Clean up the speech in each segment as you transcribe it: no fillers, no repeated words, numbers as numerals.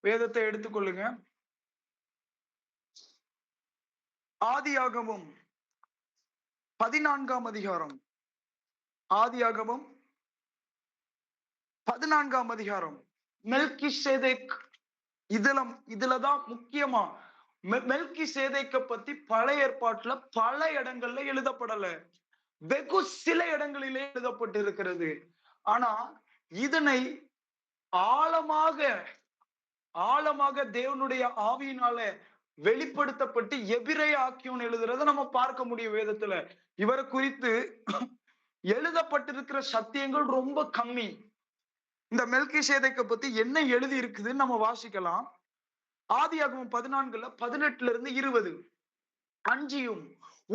வேதத்தை எடுத்துக்கொள்ளுங்க. ஆதியாகமம் 14ஆம் அதிகாரம். ஆதியாகமம் 14ஆம் அதிகாரம். மெல்கிசேதேக். இதுலதான் முக்கியமா மெல்கிசேதேக்க பத்தி பழைய ஏற்பாட்டுல பல இடங்கள்ல எழுதப்படல. வெகு சில இடங்களிலே எழுதப்பட்டிருக்கிறது. ஆனா இதனை ஆழமாக ஆழமாக தேவனுடைய ஆவியினால வெளிப்படுத்தப்பட்டு எபிரேய ஆக்கியோன் எழுதுறத நம்ம பார்க்க முடியும் வேதத்துல. இவரை குறித்து எழுதப்பட்டிருக்கிற சத்தியங்கள் ரொம்ப கம்மி. இந்த மெல்கிசேதேக்க பத்தி என்ன எழுதி இருக்குதுன்னு நம்ம வாசிக்கலாம். ஆதியாகமம் 14ல 18ல இருந்து 20. அஞ்சியும்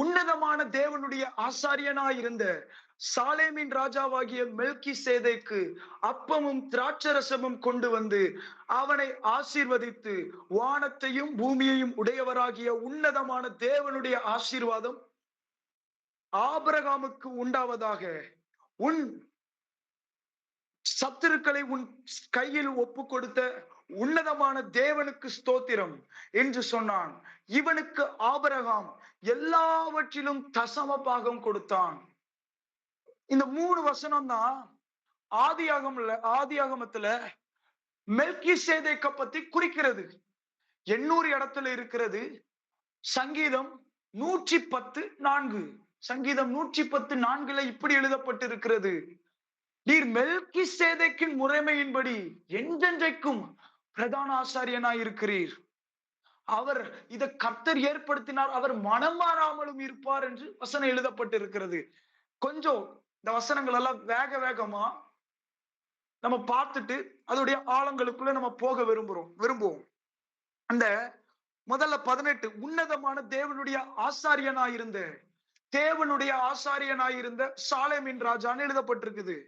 உன்னதமான தேவனுடைய ஆசாரியனாயிருந்த சாலேமின் ராஜாவாகிய மெல்கிசேதேக்கு அப்பமும் திராட்சரசமும் கொண்டு வந்து அவனை ஆசீர்வதித்து, வானத்தையும் பூமியையும் உடையவராகிய உன்னதமான தேவனுடைய ஆசீர்வாதம் ஆபிரகாமுக்கு உண்டாவதாக, உன் சத்துருக்களை உன் கையில் ஒப்பு கொடுத்த உன்னதமான தேவனுக்கு ஸ்தோத்திரம் என்று சொன்னான். இவனுக்கு ஆபிரகாம் எல்லாவற்றிலும் தசம பாகம் கொடுத்தான். இந்த 3 வசனம் தான் ஆதியாகமத்துல மெல்கிசேதேக்க பத்தி குறிக்கிறது. 800 இடத்துல இருக்கிறது. சங்கீதம் 110:4. சங்கீதம் 110:4 இப்படி எழுதப்பட்டிருக்கிறது: நீர் மெல்கிசேதேக்கின் முறைமையின்படி என்றென்றைக்கும் பிரதான ஆசாரியனாய் இருக்கிறீர். அவர் இதை கர்த்தர் ஏற்படுத்தினார், அவர் மனம் மாறாமலும் இருப்பார் என்று வசனம் எழுதப்பட்டிருக்கிறது. கொஞ்சம் இந்த வசனங்கள் எல்லாம் வேகமா நம்ம பார்த்துட்டு அதோடைய ஆழங்களுக்குள்ள நம்ம போக விரும்புவோம். அந்த முதல்ல 18 உன்னதமான தேவனுடைய ஆசாரியனாயிருந்த சாலேமின் ராஜான்னு எழுதப்பட்டிருக்குது.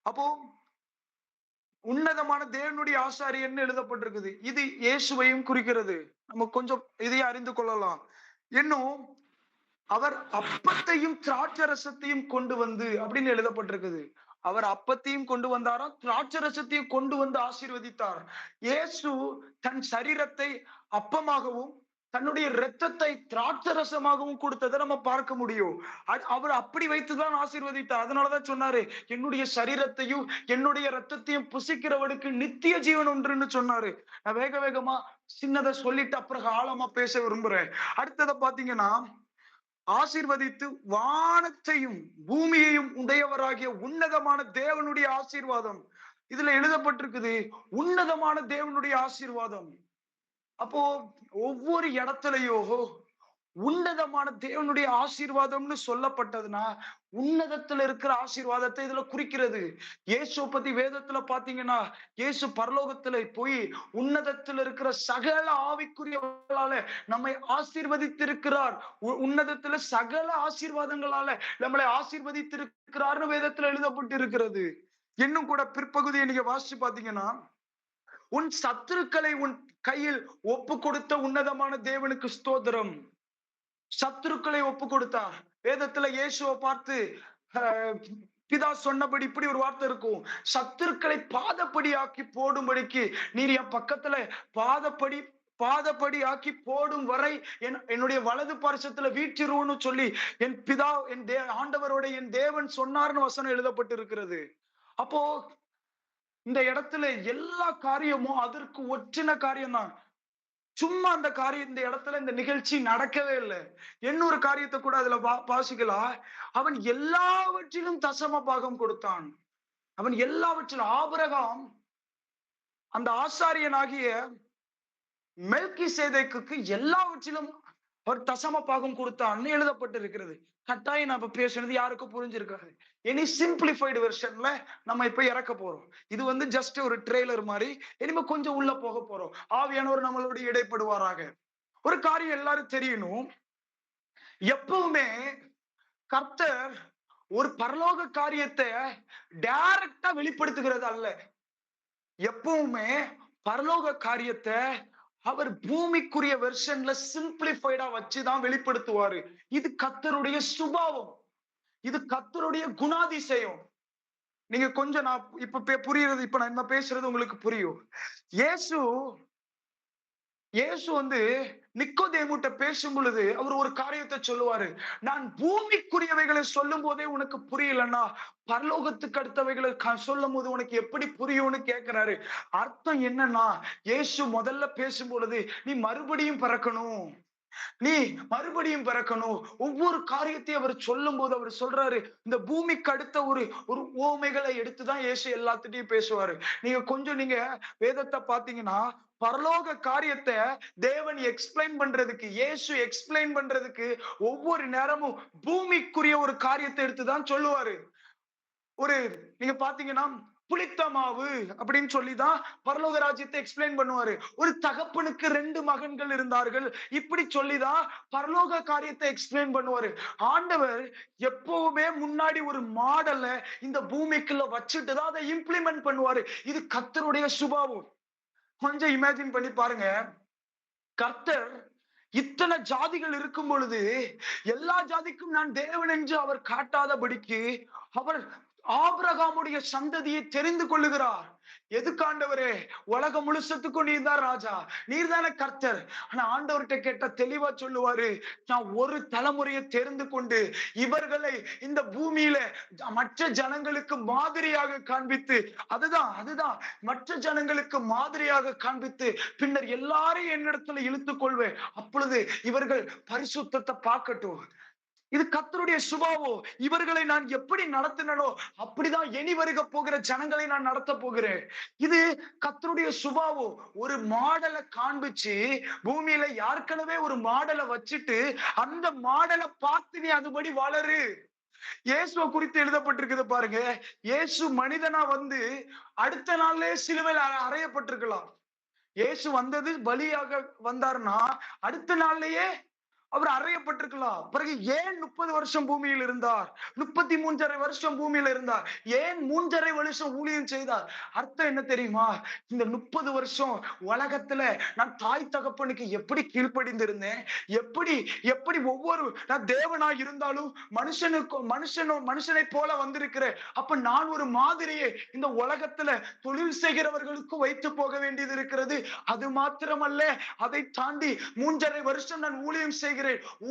அப்போ உன்னதமான தேவனுடைய ஆசாரியன் எழுதப்பட்டிருக்குது. இது இயேசுவையும் குறிக்கிறது. நம்ம கொஞ்சம் இதையே அறிந்து கொள்ளலாம். இன்னும் அவர் அப்பத்தையும் திராட்சரசத்தையும் கொண்டு வந்து அப்படின்னு எழுதப்பட்டிருக்குது. அவர் அப்பத்தையும் கொண்டு வந்தாராம், திராட்சரசத்தையும் கொண்டு வந்து ஆசீர்வதித்தார். இயேசு தன் சரீரத்தை அப்பமாகவும் தன்னுடைய இரத்தத்தை திராட்சரசமாகவும் கொடுத்ததை நம்ம பார்க்க முடியும். அவர் அப்படி வைத்துதான் ஆசீர்வதித்தார். அதனாலதான் சொன்னாரு, என்னுடைய சரீரத்தையும் என்னுடைய இரத்தத்தையும் புசிக்கிறவனுக்கு நித்திய ஜீவன் ஒன்றுன்னு சொன்னாரு. நான் வேகமா சின்னதை சொல்லிட்டு அப்புறம் ஆழமா பேச விரும்புறேன். அடுத்ததை பாத்தீங்கன்னா, ஆசீர்வதித்து வானத்தையும் பூமியையும் உடையவராகிய உன்னதமான தேவனுடைய ஆசீர்வாதம். இதுல எழுதப்பட்டிருக்குது உன்னதமான தேவனுடைய ஆசீர்வாதம். அப்போ ஒவ்வொரு இடத்துலயோ உன்னதமான தேவனுடைய ஆசீர்வாதம்னு சொல்லப்பட்டதுன்னா உன்னதத்துல இருக்கிற ஆசீர்வாதத்தை இதுல குறிக்கிறது. இயேசு பத்தி வேதத்துல பாத்தீங்கன்னா, இயேசு பரலோகத்துல போய் உன்னதத்துல இருக்கிற சகல ஆவிக்குரியவர்களால நம்மை ஆசீர்வதித்திருக்கிறார். உன்னதத்துல சகல ஆசீர்வாதங்களால நம்மளை ஆசீர்வதித்திருக்கிறார்னு வேதத்துல எழுதப்பட்டு இருக்கிறது. இன்னும் கூட பிற்பகுதியை நீங்க வாசிச்சு பாத்தீங்கன்னா, உன் சத்துருக்களை உன் கையில் ஒப்பு கொடுத்த உன்னதமான தேவனுக்கு ஸ்தோத்திரம். சத்துருக்களை ஒப்பு கொடுத்தார். வேதத்துல இயேசுவை பார்த்து பிதா சொன்னபடி இப்படி ஒரு வார்த்தை இருக்கும்: சத்துருக்களை பாதப்படி ஆக்கி போடும்படிக்கு நீர் என் பக்கத்துல பாதப்படி ஆக்கி போடும் வரை என்னுடைய வலது பார்சத்துல வீற்றிருன்னு சொல்லி என் பிதா ஆண்டவரோட என் தேவன் சொன்னார்னு வசனம் எழுதப்பட்டு இருக்கிறது. அப்போ இந்த இடத்துல எல்லா காரியமும் அதற்கு ஒற்றின காரியம் தான். சும்மா அந்த காரியம் இந்த இடத்துல இந்த நிகழ்ச்சி நடக்கவே இல்லை. இன்னொரு காரியத்தை கூட அதுல வாசிக்கலாம். அவன் எல்லாவற்றிலும் தசம பாகம் கொடுத்தான். அவன் எல்லாவற்றிலும். ஆபிரகாம் அந்த ஆசாரியனாகிய மெல்கிசேதேக்குக்கு எல்லாவற்றிலும் ஒரு தசம பாகம் கொடுத்தான்னு எழுதப்பட்டிருக்கிறது. கட்டாயம் நான் இப்ப பேசுனது யாருக்கும் புரிஞ்சிருக்காது. இனி சிம்பிளிஃபைடு வெர்ஷன்ல நம்ம இப்ப இறக்க போறோம். இது ஜஸ்ட் ஒரு ட்ரெய்லர் மாதிரி. இனிமே கொஞ்சம் உள்ள போக போறோம். ஆவியானவர் நம்மளோட இடைப்படுவாராக. ஒரு காரியம் எல்லாரும் தெரியணும். எப்பவுமே கர்த்தர் ஒரு பரலோக காரியத்தை டைரக்டா வெளிப்படுத்துகிறது அல்ல. எப்பவுமே பரலோக காரியத்தை அவர் பூமிக்குரிய வெர்ஷன்ல சிம்பிளிஃபைடா வச்சுதான் வெளிப்படுத்துவாரு. இது கர்த்தருடைய சுபாவம், இது கர்த்தருடைய குணாதிசயம். நீங்க கொஞ்சம் நான் இப்ப புரியுறது, இப்ப நான் பேசுறது உங்களுக்கு புரியும். இயேசு இயேசு நிக்கோதேமுட்ட பேசும் பொழுது அவர் ஒரு காரியத்தை சொல்லுவாரு. நான் பூமிக்குரியவைகளை சொல்லும் போதே உனக்கு புரியலன்னா பரலோகத்துக்கு அடுத்தவைகளை சொல்லும் போது உனக்கு எப்படி புரியும்னு கேட்கிறாரு. அர்த்தம் என்னன்னா, இயேசு முதல்ல பேசும் பொழுது நீ மறுபடியும் பிறக்கணும், நீ மறுபடியும் பிறக்கணும். ஒவ்வொரு காரியத்தையும் அவர் சொல்லும் போது அவர் சொல்றாரு. இந்த பூமிக்கு அடுத்த ஒரு ஒரு உவமைகளை எடுத்துதான் இயேசு எல்லாத்துட்டையும் பேசுவாரு. நீங்க வேதத்தை பாத்தீங்கன்னா, பரலோக காரியத்தை தேவன் எக்ஸ்பிளைன் பண்றதுக்கு, இயேசு எக்ஸ்பிளைன் பண்றதுக்கு ஒவ்வொரு நேரமும் பூமிக்குரிய ஒரு காரியத்தை எடுத்துதான் சொல்லுவாரு. ஒரு நீங்க பாத்தீங்கன்னா, புளித்த மாவு அப்படின்னு சொல்லிதான் பரலோக ராஜ்யத்தை எக்ஸ்பிளைன் பண்ணுவாரு. ஒரு தகப்பனுக்கு 2 மகன்கள் இருந்தார்கள், இப்படி சொல்லிதான் பரலோக காரியத்தை எக்ஸ்பிளைன் பண்ணுவாரு. ஆண்டவர் எப்பவுமே முன்னாடி ஒரு மாடல இந்த பூமிக்குள்ள வச்சுட்டு தான் அதை இம்ப்ளிமெண்ட் பண்ணுவாரு. இது கர்த்தருடைய சுபாவம். கொஞ்சம் இமேஜின் பண்ணி பாருங்க. கர்த்தர் இத்தனை ஜாதிகள் இருக்கும் பொழுது எல்லா ஜாதிக்கும் நான் தேவன் என்று அவர் காட்டாதபடிக்கு அவர் ஆபிரகாமுடைய சந்ததியை தெரிந்து கொள்ளுகிறார். எதுக்கு ஆண்டவரே? உலகம் முழுசத்துக்கும் நீர் தான் ராஜா, நீர் தானே கர்த்தர். ஆனா ஆண்டவர்கிட்ட கேட்டா தெளிவா சொல்லுவாரு, நான் ஒரு தலைமுறையை தெரிந்து கொண்டு இவர்களை இந்த பூமியில மற்ற ஜனங்களுக்கு மாதிரியாக காண்பித்து, அதுதான் மற்ற ஜனங்களுக்கு மாதிரியாக காண்பித்து பின்னர் எல்லாரையும் என்னிடத்துல இழுத்துக் கொள்வேன். அப்பொழுது இவர்கள் பரிசுத்தத்தை பார்க்கட்டும். இது கர்த்தருடைய சுபாவம். இவர்களை நான் எப்படி நடத்தினோ அப்படிதான் இனி வருக போகிற ஜனங்களை நான் நடத்த போகிறேன். இது கர்த்தருடைய சுபாவம். ஒரு மாடலை காண்பிச்சு பூமியில ஏற்கனவே ஒரு மாடலை வச்சுட்டு அந்த மாடலை பார்த்து நீ அதுபடி வளரு. இயேசுவை குறித்து எழுதப்பட்டிருக்குது பாருங்க. இயேசு மனிதனா அடுத்த நாள்லயே சிலுவையில் அறையப்பட்டிருக்கலாம். இயேசு வந்தது பலியாக வந்தார்னா அடுத்த நாள்லயே அவர் அறையப்பட்டிருக்கலாம். பிறகு ஏன் 30 வருஷம் பூமியில் இருந்தார்? 33.5 வருஷம் பூமியில இருந்தார். ஏன் 3.5 வருஷம் ஊழியம் செய்தார்? அர்த்தம் என்ன தெரியுமா? இந்த 30 வருஷம் உலகத்துல நான் தாய் தகப்பனுக்கு எப்படி கீழ்ப்படிந்திருந்தேன், எப்படி எப்படி ஒவ்வொரு நான் தேவனாய் இருந்தாலும் மனுஷனை போல வந்திருக்கிறேன். அப்ப நான் ஒரு மாதிரியை இந்த உலகத்துல தொழில் செய்கிறவர்களுக்கு வைத்து போக வேண்டியது இருக்கிறது. அது மாத்திரமல்ல, அதை தாண்டி 3.5 வருஷம் நான் ஊழியம் செய்கிறேன்.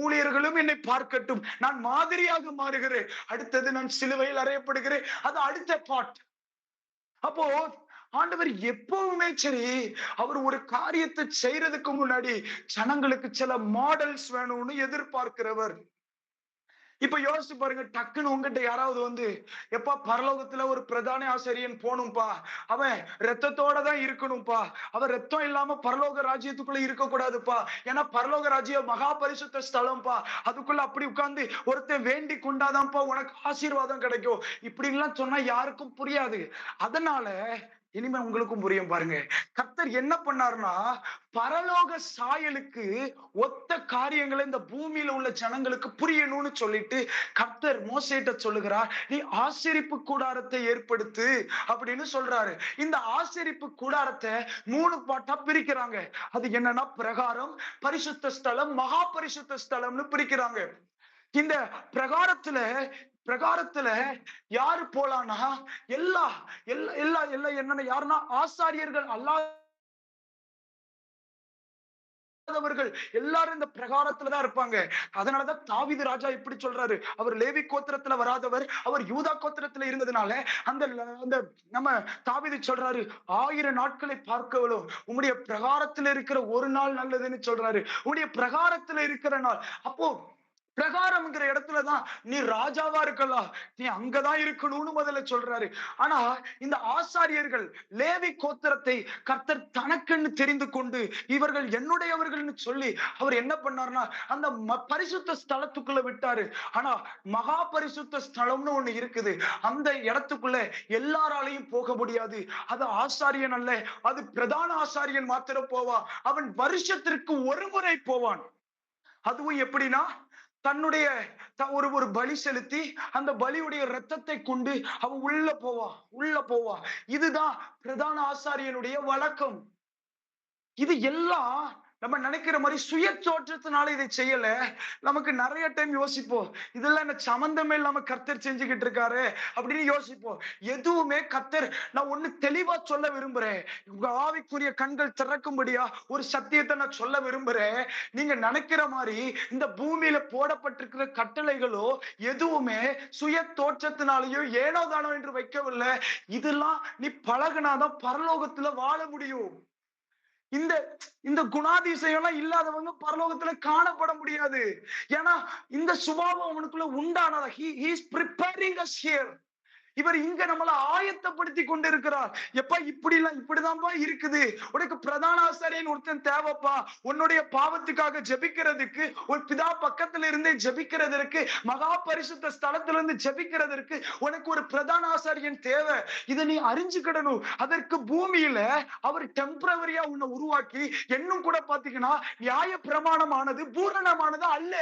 ஊழியர்களும் என்னை பார்க்கட்டும், நான் மாதிரியாக மாறுகிறேன். அடுத்தது நான் சிலுவையில் அறையப்படுகிறேன். அது அடுத்த பாட். அப்போ ஆண்டவர் எப்பவுமே சரி, அவர் ஒரு காரியத்தை செய்யறதுக்கு முன்னாடி ஜனங்களுக்கு சில மாடல்ஸ் வேணும்னு எதிர்பார்க்கிறவர். இப்ப யோசிச்சு பாருங்க. டக்குன்னு உங்ககிட்ட யாராவது எப்பா பரலோகத்துல ஒரு பிரதான ஆசிரியன் போகணும்பா, அவன் ரத்தத்தோட தான் இருக்கணும்பா, அவன் ரத்தம் இல்லாம பரலோக ராஜ்யத்துக்குள்ள இருக்க கூடாதுப்பா, ஏன்னா பரலோக ராஜ்யம் மகா பரிசுத்த ஸ்தலம்பா, அதுக்குள்ள அப்படி உட்கார்ந்து ஒருத்தன் வேண்டி கொண்டாதான்ப்பா உனக்கு ஆசீர்வாதம் கிடைக்கும், இப்படி எல்லாம் சொன்னா யாருக்கும் புரியாது. அதனால இனிமே உங்களுக்கும் புரியும் பாருங்க. கர்த்தர் என்ன பண்ணாருன்னா, பரலோக சாயலுக்கு ஒத்த காரியங்களை இந்த பூமியில உள்ள ஜனங்களுக்கு புரியணும்னு சொல்லிட்டு கர்த்தர் மோசேட்ட சொல்லுகிறார், நீ ஆசரிப்பு கூடாரத்தை ஏற்படுத்து அப்படின்னு சொல்றாரு. இந்த ஆசரிப்பு கூடாரத்தை 3 பாட்டா பிரிக்கிறாங்க. அது என்னன்னா, பிரகாரம், பரிசுத்த ஸ்தலம், மகா பரிசுத்த ஸ்தலம்னு பிரிக்கிறாங்க. இந்த பிரகாரத்துல பிரகாரத்துல யாரு போலான்னா, எல்லா எல்லா எல்லா எல்லா என்னன்னா யாருன்னா ஆசாரியர்கள் அல்லாதவர்கள் எல்லாரும் இந்த பிரகாரத்துலதான் இருப்பாங்க. அதனாலதான் தாவீது ராஜா இப்படி சொல்றாரு, அவர் லேவி கோத்திரத்துல வராதவர், அவர் யூதா கோத்திரத்துல இருந்ததுனால அந்த அந்த நம்ம தாவீது சொல்றாரு, 1000 நாட்களை பார்க்கவளோ உம்முடைய பிரகாரத்துல இருக்கிற ஒரு நாள் நல்லதுன்னு சொல்றாரு. உம்முடைய பிரகாரத்துல இருக்கிற நாள். அப்போ பிரகாரம்ங்கிற இடத்துலதான் நீ ராஜாவா இருக்கலாம், நீ அங்கதான் இருக்கணும்னு முதல்ல சொல்றாரு. ஆனா இந்த ஆசாரியர்கள் லேவி கோத்திரத்தை கர்த்தர் தனக்குன்னு தெரிந்து கொண்டு இவர்கள் என்னுடையவர்கள்னு சொல்லி அவர் என்ன பண்ணாருன்னா அந்த பரிசுத்த ஸ்தலத்துக்குள்ள விட்டாரு. ஆனா மகா பரிசுத்த ஸ்தலம்னு ஒண்ணு இருக்குது. அந்த இடத்துக்குள்ள எல்லாராலையும் போக முடியாது. அது ஆசாரியன் அல்ல, அது பிரதான ஆசாரியன் மாத்திரம் போவான். அவன் வருஷத்திற்கு ஒரு முறை போவான். அதுவும் எப்படின்னா, தன்னுடைய ஒரு பலி செலுத்தி அந்த பலியுடைய ரத்தத்தை கொண்டு அவன் உள்ள போவா. இதுதான் பிரதான ஆசாரியனுடைய வழக்கம். இது எல்லாம் நம்ம நினைக்கிற மாதிரி சுய தோற்றத்தினால இதை செய்யல. நமக்கு நிறைய டைம் யோசிப்போம், இதெல்லாம் என்ன சம்பந்தமே இல்லாம கர்த்தர் செஞ்சுக்கிட்டு இருக்காரு அப்படின்னு யோசிப்போம். எதுவுமே கர்த்தர், நான் ஒண்ணு தெளிவா சொல்ல விரும்புறேன். உங்க ஆவிக்குரிய கண்கள் திறக்கும்படியா ஒரு சத்தியத்தை நான் சொல்ல விரும்புறேன். நீங்க நினைக்கிற மாதிரி இந்த பூமியில போடப்பட்டிருக்கிற கட்டளைகளோ எதுவுமே சுய தோற்றத்தினாலேயோ ஏனோ தானோ என்று வைக்கவில்லை. இதெல்லாம் நீ பழகுனாதான் பரலோகத்துல வாழ முடியும். இந்த இந்த குணாதிசயம் எல்லாம் இல்லாதவங்க பரலோகத்துல காணப்பட முடியாது. ஏன்னா இந்த சுபாவம் அவனுக்குள்ள உண்டானதா. he is preparing us here. இவர் இங்க நம்மள ஆயத்தப்படுத்தி கொண்டிருக்கிறார். எப்ப இப்படி எல்லாம் இப்படிதான்ப்பா இருக்குது. உனக்கு பிரதான ஆசாரியன் ஒருத்தன் தேவைப்பா. உன்னுடைய பாவத்துக்காக ஜெபிக்கிறதுக்கு, ஒரு பிதா பக்கத்துல இருந்தே ஜெபிக்கிறதற்கு, மகா பரிசுத்த ஸ்தலத்துல இருந்து ஜெபிக்கிறதற்கு உனக்கு ஒரு பிரதான ஆசாரியன் தேவை. இதை நீ அறிஞ்சுக்கிடணும். அதற்கு பூமியில அவர் டெம்பரவரியா உன்னை உருவாக்கி, இன்னும் கூட பாத்தீங்கன்னா நியாய பிரமாணமானது பூரணமானது அல்ல.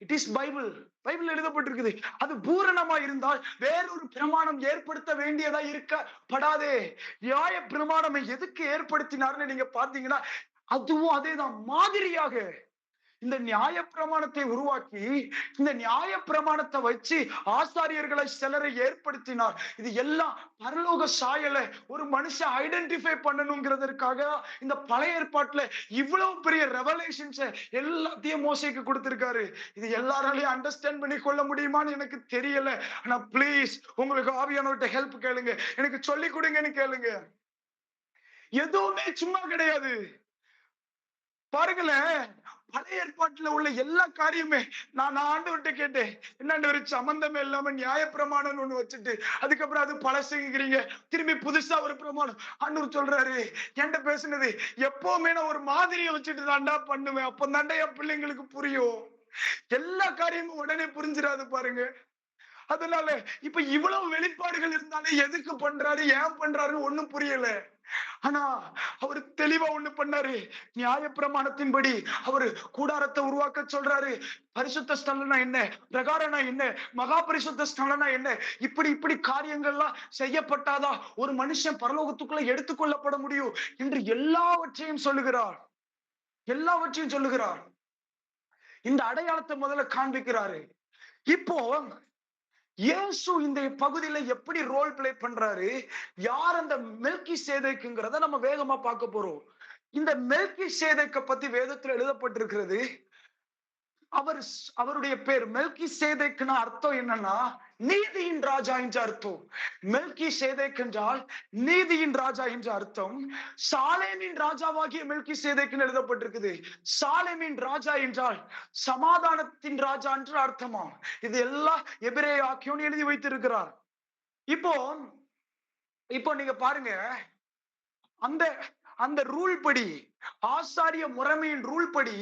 It is Bible. பைபிள் எழுதப்பட்டிருக்குது. அது பூரணமா இருந்தால் வேறொரு பிரமாணம் ஏற்படுத்த வேண்டியதா இருக்கப்படாதே. நியாய பிரமாணம் எதுக்கு ஏற்படுத்தினார்னு நீங்க பாத்தீங்கன்னா அதுவும் அதேதான். மாதிரியாக இந்த நியாய பிரமாணத்தை உருவாக்கி, இந்த நியாய பிரமாணத்தை வச்சு ஆசாரியர்களை சிலரை ஏற்படுத்தினார். இது எல்லாம் பரலோக சாயலை ஒரு மனுஷன் ஐடென்டிஃபை பண்ணணுங்கிறதுக்காக இந்த பழைய ஏற்பாட்டுல இவ்வளவு பெரிய ரெவலேஷன்ஸ் எல்லாத்தையும் மோசைக்கு கொடுத்திருக்காரு. இது எல்லாராலையும் அண்டர்ஸ்டாண்ட் பண்ணி கொள்ள முடியுமான்னு எனக்கு தெரியல. ஆனா பிளீஸ் உங்களுக்கு ஆவியானவர்கிட்ட ஹெல்ப் கேளுங்க, எனக்கு சொல்லி கொடுங்கன்னு கேளுங்க. எதுவுமே சும்மா கிடையாது. பாருங்களேன், பழைய ஏற்பாட்டுல உள்ள எல்லா காரியமே நான் ஆண்டவர்கிட்ட கேட்டேன், என்ன ஒரு சம்பந்தமே இல்லாம நியாய பிரமாணம் ஒண்ணு வச்சுட்டு அதுக்கப்புறம் அது பழசுங்கிறீங்க, திரும்பி புதுசா ஒரு பிரமாணம். ஆண்டவர் சொல்றாரு, என்கிட்ட பேசுனது எப்பவுமே நான் ஒரு மாதிரியை வச்சுட்டு தாண்டா பண்ணுவேன். அப்ப தாண்டா என் பிள்ளைங்களுக்கு புரியும். எல்லா காரியமும் உடனே புரிஞ்சிடாது பாருங்க. அதனால இப்ப இவ்வளவு வெளிப்பாடுகள் இருந்தாலே எதுக்கு பண்றாரு, ஏன் பண்றாருன்னு ஒண்ணும் புரியல. ஆனா அவர் தெளிவா ஒண்ணு பண்ணாரு. நியாய பிரமாணத்தின்படி அவர் கூடாரத்தை உருவாக்க சொல்றாரு. பரிசுத்த ஸ்தலம்னா என்ன, பிரகாரம்னா என்ன, மகா பரிசுத்த ஸ்தலம்னா என்ன, இப்படி இப்படி காரியங்கள்லாம் செய்யப்பட்டாதான் ஒரு மனுஷன் பரலோகத்துக்குள்ள எடுத்துக்கொள்ளப்பட முடியும் என்று எல்லாவற்றையும் சொல்லுகிறார். எல்லாவற்றையும் சொல்லுகிறார். இந்த அடையாளத்தை முதல்ல காண்பிக்கிறாரு. இப்போ இயேசு இந்த பகுதியில எப்படி ரோல் பிளே பண்றாரு, யார் அந்த மெல்கி சேதைக்குங்கிறத நம்ம வேகமா பார்க்க போறோம். இந்த மெல்கி சேதைக்க பத்தி வேதத்துல எழுதப்பட்டிருக்கிறது. அவருடைய பேர் மெல்கி சேதைக்குன்னா அர்த்தம் என்னன்னா நீதியின் ராஜா என்று அர்த்தம். மெல்கி சேதேக் என்றால் நீதியின் ராஜா என்று அர்த்தம். சாலேமின் ராஜாவாகிய மெல்கி சேதேக்குன்னு எழுதப்பட்டிருக்குது. சாலேமின் ராஜா என்றால் சமாதானத்தின் ராஜா என்று அர்த்தமா. இது எல்லாம் எபிரேய ஆக்கியோன் எழுதி வைத்திருக்கிறார். இப்போ இப்போ நீங்க பாருங்க, அந்த அந்த ரூல் படி, ஆசாரிய முறைமையின் ரூல் படி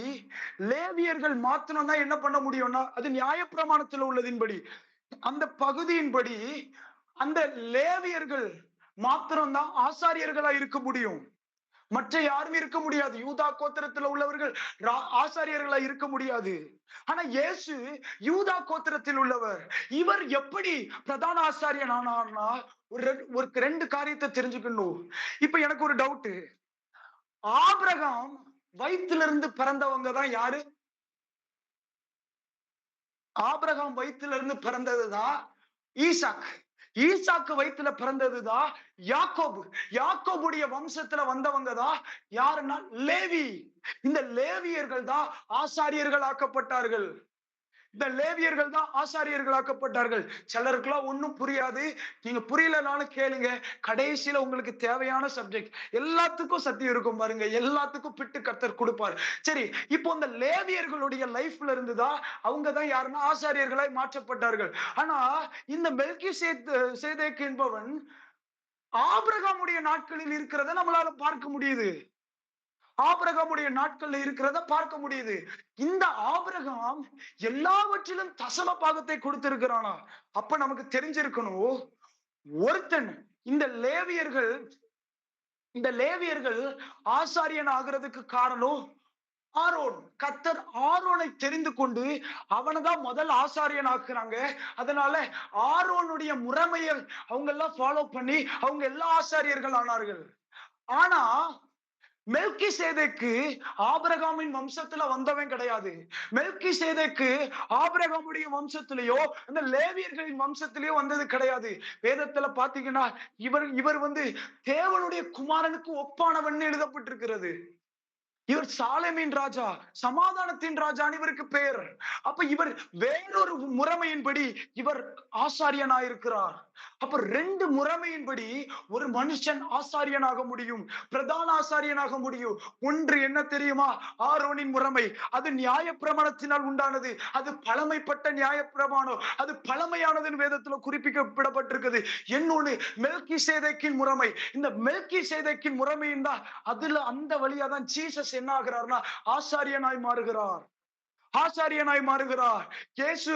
லேவியர்கள் மாத்திரம் தான் என்ன பண்ண முடியும்னா, அது நியாயப்பிரமாணத்தில் உள்ளதின்படி, அந்த பகுதியின்படி அந்த லேவியர்கள் மாத்திரம்தான் ஆசாரியர்களா இருக்க முடியும். மற்ற யாரும் இருக்க முடியாது. யூதா கோத்திரத்தில் உள்ளவர்கள் ஆசாரியர்களா இருக்க முடியாது. ஆனா இயேசு யூதா கோத்திரத்தில் உள்ளவர். இவர் எப்படி பிரதான ஆசாரியன் ஆனார்னா ஒரு ரெண்டு காரியத்தை தெரிஞ்சுக்கணும். இப்ப எனக்கு ஒரு டவுட், ஆபிரகாம் வயிற்றிலிருந்து பிறந்தவங்க தான் யாரு? ஆபிரகாம் வயிற்றிலிருந்து பிறந்ததுதான் ஈசாக். ஈசாக்கு வயிற்றுல பிறந்ததுதான் யாக்கோபு. யாக்கோபுடைய வம்சத்துல வந்தவங்க தான் யாருன்னா லேவி. இந்த லேவியர்கள் தான் ஆசாரியர்கள் ஆக்கப்பட்டார்கள். இந்த லேவியர்கள் தான் ஆசாரியர்களாக்கப்பட்டார்கள். சிலருக்குலாம் ஒண்ணும் புரியாது. நீங்க புரியலனாலும் கேளுங்க, கடைசியில உங்களுக்கு தேவையான சப்ஜெக்ட் எல்லாத்துக்கும் சத்தியம் இருக்கும் பாருங்க. எல்லாத்துக்கும் பிட்டு கர்த்தர் கொடுப்பார். சரி, இப்போ இந்த லேவியர்களுடைய லைஃப்ல இருந்துதான் அவங்க தான் யாருன்னா ஆசாரியர்களாய் மாற்றப்பட்டார்கள். ஆனா இந்த மெல்கி சேதேக் என்பவன் ஆபிரகாமுடைய நாட்களில் இருக்கிறத நம்மளால பார்க்க முடியுது. ஆபிரகாமுடைய நாட்கள்ல இருக்கிறத பார்க்க முடியுது. இந்த ஆபிரகாம் எல்லாவற்றிலும் தசம பாகத்தை கொடுத்திருக்கிறானா? அப்ப நமக்கு தெரிஞ்சிருக்கணும், ஒருத்தன் இந்த லேவியர்கள் ஆசாரியன் ஆகிறதுக்கு காரணம் ஆரோன். கர்த்தர் ஆரோனை தெரிந்து கொண்டு அவனைதான் முதல் ஆசாரியன் ஆக்குறாங்க. அதனால ஆரோனுடைய முறைமையை அவங்க எல்லாம் ஃபாலோ பண்ணி அவங்க எல்லா ஆசாரியர்கள் ஆனார்கள். ஆனா மெல்கிசேதேக்கு ஆபிரகாமின் வம்சத்துல வந்தவன் கிடையாது. மெல்கிசேதேக்கு ஆபிரகாமுடைய வம்சத்திலேயோ அந்த லேவியர்களின் வம்சத்திலேயோ வந்தது கிடையாது. வேதத்துல பாத்தீங்கன்னா இவர் இவர் தேவனுடைய குமாரனுக்கு ஒப்பானவன் எழுதப்பட்டிருக்கிறது. இவர் சாலேமின் ராஜா, சமாதானத்தின் ராஜான்னு இவருக்கு பெயர். அப்ப இவர் வேறொரு முறைமையின்படி இவர் ஆசாரியனாயிருக்கிறார். அப்ப ரெண்டு முறைமையின்படி ஒரு மனுஷன் ஆசாரியனாக முடியும், பிரதான ஆசாரியனாக முடியும். ஒன்று என்ன தெரியுமா? ஆரோனின் முறைமை. அது நியாயப்பிரமாணத்தினால் உண்டானது. அது பழமைப்பட்ட நியாயப்பிரமாணம். அது பழமையானதுன்னு வேதத்துல குறிப்பிடப்பட்டிருக்கிறது. இன்னொன்னு மெல்கிசேதேக்கின் முறைமை. இந்த மெல்கிசேதேக்கின் முறைமையின் தான் அதுல அந்த வழியா தான் ஜீசஸ் என்ன ஆகிறார்னா ஆசாரியனாய் மாறுகிறார். ஆசாரியனாய் மாறுகிறார். இயேசு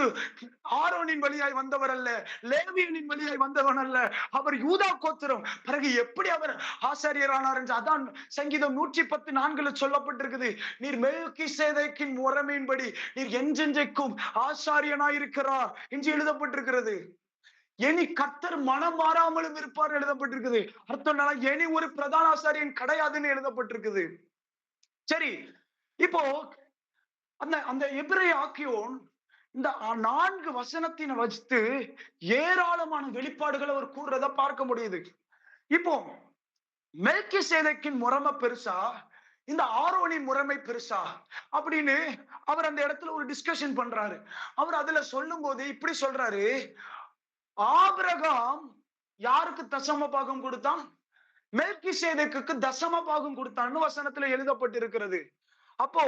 ஆரோனின் வழியாய் வந்தவர் அல்ல, லேவியனின் வழியாய் வந்தவன் அல்ல. அவர் யூதா கோத்திரம். பிறகு எப்படி அவர் ஆசாரியரானார் என்று அதான் சங்கீதம் 110:4 சொல்லப்பட்டிருக்குது. நீர் மெல்கிசேதேக்கின் முறைமையின்படி நீர் என்றென்றைக்கும் ஆசாரியனாய் இருக்கிறார் என்று எழுதப்பட்டிருக்கிறது. இனி கர்த்தர் மனம் மாறாமலும் இருப்பார் எழுதப்பட்டிருக்குது. அர்த்தம் இனி ஒரு பிரதான ஆசாரியன் கிடையாதுன்னு எழுதப்பட்டிருக்குது. சரி, இப்போ அந்த எபிரேய ஆக்கியோன் இந்த 4 வசனத்தினை வச்சு ஏராளமான வெளிப்பாடுகளை அவர் கூறுறத பார்க்க முடியுது. இப்போ மெல்கிசேதேக்கின் முறைமை பெருசா, இந்த ஆரோனின் முறைமை பெருசா அப்படின்னு அவர் அந்த இடத்துல ஒரு டிஸ்கஷன் பண்றாரு. அவர் அதுல சொல்லும் போது இப்படி சொல்றாரு, ஆபிரகாம் யாருக்கு தசம பாகம் கொடுத்தான்? மெல்கிசேதேக்குக்கு தசம பாகம் கொடுத்தான்னு வசனத்துல எழுதப்பட்டிருக்கிறது. அப்போ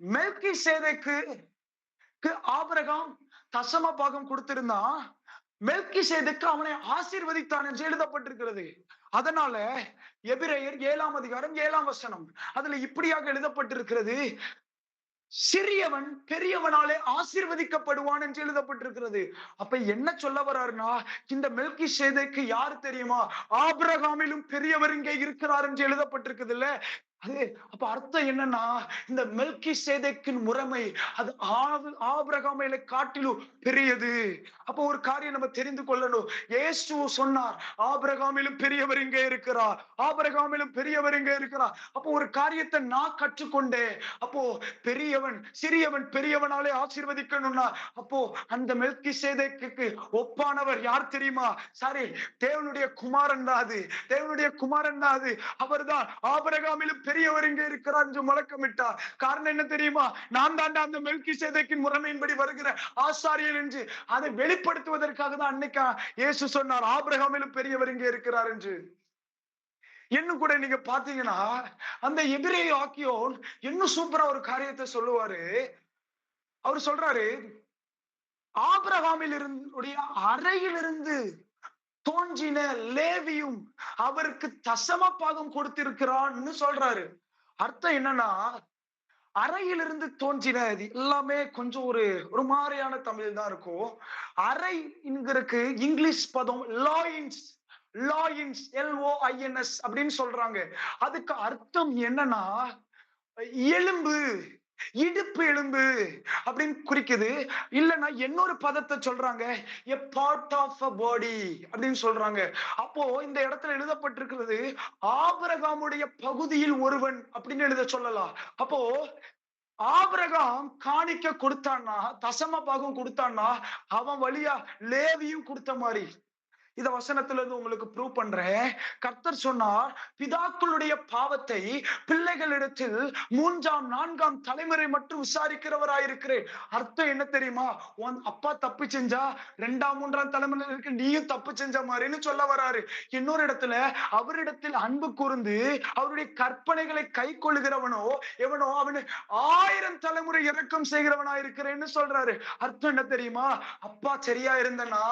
மெல்கிசேதேக்கு ஆபிரகாம் தசம பாகம் கொடுத்திருந்தா மெல்கிசேதேக்கு அவனை ஆசீர்வதித்தான் என்று எழுதப்பட்டிருக்கிறது. அதனால எபிரேயர் 7ஆம் அதிகாரம் 7ஆம் வசனம் அதுல இப்படியாக எழுதப்பட்டிருக்கிறது, சிறியவன் பெரியவனாலே ஆசீர்வதிக்கப்படுவான் என்று எழுதப்பட்டிருக்கிறது. அப்ப என்ன சொல்ல வர்றாருன்னா, இந்த மெல்கிசேதேக்கு யாரு தெரியுமா? ஆபிரகாமிலும் பெரியவர் இங்கே இருக்கிறார் என்று எழுதப்பட்டிருக்குது இல்ல. அப்ப அர்த்தம் என்னன்னா, இந்த மெல்கிசேதேக்கின் முறைமை அது ஆபிரகாமை காட்டிலும் பெரியது. அப்ப ஒரு காரியம் நம்ம தெரிந்து கொள்ளணும். இயேசு சொன்னார், ஆபிரகாமிலும் பெரியவர் இங்கே இருக்கிறார், ஆபிரகாமிலும் பெரியவர் இங்கே இருக்கிறார். அப்போ ஒரு காரியத்தை நான் கற்றுக்கொண்டேன். அப்போ பெரியவன் சிறியவன் பெரியவனாலே ஆசீர்வதிக்கணும்னா அப்போ அந்த மெல்கிசேதேக்குக்கு ஒப்பானவர் யார் தெரியுமா? சாரி, தேவனுடைய குமாரன் தான் அது. தேவனுடைய குமாரன் தான் அது. அவர்தான் ஆபிரகாமிலும் பெரியவர் இங்கே இருக்கிறார் என்று முழக்கமிட்டார். காரணம் என்ன தெரியுமா? நான் தான் அந்த மெல்கிசேதேக்கின் முறைமையின்படி வருகிற ஆசாரியன் என்று அதை வெளிப்படுத்துவதற்காக தான் அன்னைக்கு இயேசு சொன்னார், ஆபிரகாமிலும் பெரியவர் இங்கே இருக்கிறார் என்று. இன்னும் கூட நீங்க பாத்தீங்கன்னா அந்த எபிரேய ஆக்கியோன் இன்னும் சூப்பரா ஒரு காரியத்தை சொல்லுவாரு. அவர் சொல்றாரு, ஆபிரகாமில் இருந்துடைய அறையிலிருந்து தோன்றின லேவியும் அவருக்கு தசம பாகம் கொடுத்திருக்கிறான்னு சொல்றாரு. அர்த்தம் என்னன்னா, அறையிலிருந்து தோன்றினது எல்லாமே கொஞ்சம் ஒரு மாதிரியான தமிழ் தான் இருக்கும். அறை என்கிறதுக்கு இங்கிலீஷ் பதம் லாயின்ஸ், லாயின்ஸ் LOINS அப்படின்னு சொல்றாங்க. அதுக்கு அர்த்தம் என்னன்னா எலும்பு, இடுப்பு எலும்பு அப்படின்னு குறிக்குது. இல்லைன்னா இன்னொரு பதத்தை சொல்றாங்க, a part of a body அப்படின்னு சொல்றாங்க. அப்போ இந்த இடத்துல எழுதப்பட்டிருக்கிறது ஆபிரகாமுடைய பகுதியில் ஒருவன் அப்படின்னு எழுத சொல்லலாம். அப்போ ஆபிரகாம் காணிக்க கொடுத்தான்னா, தசம பாகம் கொடுத்தான்னா அவன் வழியா லேவியும் கொடுத்த மாதிரி. இத வசனத்துல இருந்து உங்களுக்கு ப்ரூவ் பண்றேன். கர்த்தர் சொன்னார், பிதாக்களுடைய பாவத்தை பிள்ளைகளிடத்தில் 3ஆம் 4ஆம் தலைமுறை மட்டும் விசாரிக்கிறவராயிருக்கிறேன். அர்த்தம் என்ன தெரியுமா? உன் அப்பா தப்பு செஞ்சா 2ஆம் 3ஆம் தலைமுறைக்கு நீயும் தப்பு செஞ்ச மாதிரின்னு சொல்ல வராரு. இன்னொரு இடத்துல அவரிடத்தில் அன்பு கூர்ந்து அவருடைய கற்பனைகளை கை கொள்ளுகிறவனோ எவனோ அவனு 1000 தலைமுறை இரக்கம் செய்கிறவனாயிருக்கிறேன்னு சொல்றாரு. அர்த்தம் என்ன தெரியுமா? அப்பா சரியா இருந்தனா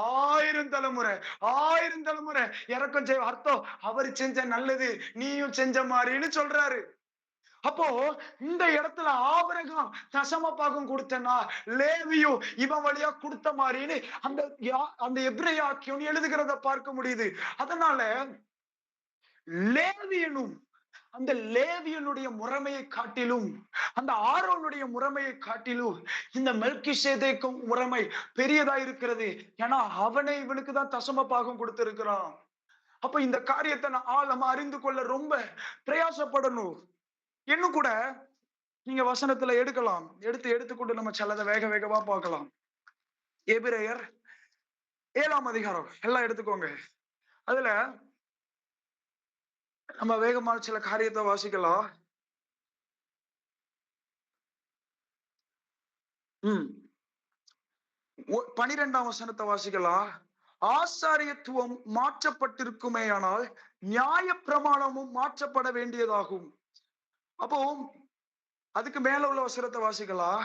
1000 தலைமுறை இறக்கம் செய்ய. அர்த்தம் அவர் செஞ்ச நல்லது நீயும் செஞ்ச மாதிரின்னு சொல்றாரு. அப்போ இந்த இடத்துல ஆபிரகாம் தசம பாகம் கொடுத்தனா லேவியும் இவன் வழியா கொடுத்த மாதிரின்னு அந்த எபிரேய ஆக்கியோன் எழுதுகிறத பார்க்க முடியுது. அதனால லேவியனும் அந்த லேவியனுடைய முறைமையை காட்டிலும் அந்த ஆரோனுடைய முறைமையை காட்டிலும் இந்த மெல்கிசேதேக்கும் முறைமை பெரியதா இருக்கிறது. ஏன்னா அவனை இவனுக்கு தான் தசம பாகம் கொடுத்திருக்கிறான். அப்ப இந்த காரியத்தை நம்ம அறிந்து கொள்ள ரொம்ப பிரயாசப்படணும். இன்னும் கூட நீங்க வசனத்துல எடுக்கலாம். எடுத்துக்கொண்டு நம்ம சிலதை வேக வேகமா பார்க்கலாம். எபிரேயர் 7ஆம் அதிகாரம் எல்லாம் எடுத்துக்கோங்க. அதுல நம்ம வேகமா சில காரியத்தை வாசிக்கலாம். 12ஆம் வசனத்தை வாசிக்கலாம். ஆசாரியத்துவம் மாற்றப்பட்டிருக்குமேயானால் நியாய பிரமாணமும் மாற்றப்பட வேண்டியதாகும். அப்போ அதுக்கு மேல உள்ள வசனத்தை வாசிக்கலாம்.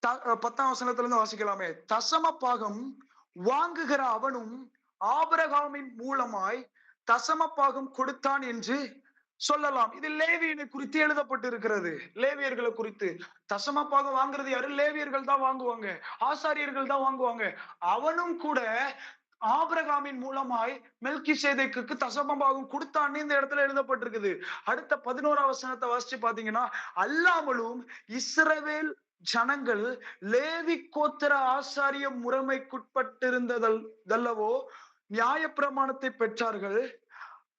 10ஆம் வசனத்துல இருந்து வாசிக்கலாமே. தசம பாகம் வாங்குகிற அவனும் ஆபிரகாமின் மூலமாய் தசம பாகம் கொடுத்தான் என்று சொல்லலாம். இது லேவியனை குறித்து எழுதப்பட்டிருக்கிறது. லேவியர்களை குறித்து. தசம பாகம் வாங்குறது யாரு? லேவியர்கள் தான் வாங்குவாங்க, ஆசாரியர்கள் தான் வாங்குவாங்க. அவனும் கூட ஆபிரகாமின் மூலமாய் மெல்கிசேதேக்குக்கு தசம பாகம் கொடுத்தான்னு இந்த இடத்துல எழுதப்பட்டிருக்குது. அடுத்த 11ஆம் வசனத்தை வாசிச்சு பாத்தீங்கன்னா, அல்லாமலும் இஸ்ரவேல் ஜனங்கள் லேவி கோத்திர ஆசாரிய முறைமைக்குட்பட்டிருந்ததல்லவோ நியாய பிரமாணத்தை பெற்றார்கள்.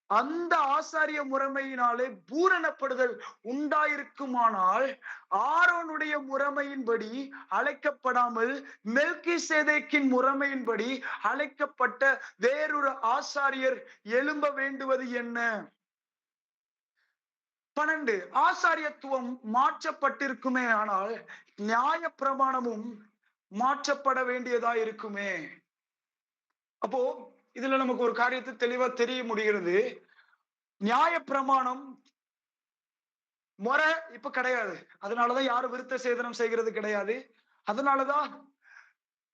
அந்த ஆசாரிய முறைமையினாலே பூரணப்படுதல் உண்டாயிருக்குமானால் ஆரோனுடைய முறைமையின்படி அழைக்கப்படாமல் மெல்கிசேதேக்கின் முறைமையின்படி அழைக்கப்பட்ட வேறொரு ஆசாரியர் எழும்ப வேண்டுவது என்ன? 12 ஆசாரியத்துவம் மாற்றப்பட்டிருக்குமே, ஆனால் நியாய பிரமாணமும் மாற்றப்பட வேண்டியதா இருக்குமே. அப்போ இதுல நமக்கு ஒரு காரியத்தை தெளிவா தெரிய முடிகிறது. நியாய பிரமாணம் முறை இப்ப கிடையாது. அதனாலதான் யாரும் விருத்த சேதனம் செய்கிறது கிடையாது. அதனாலதான்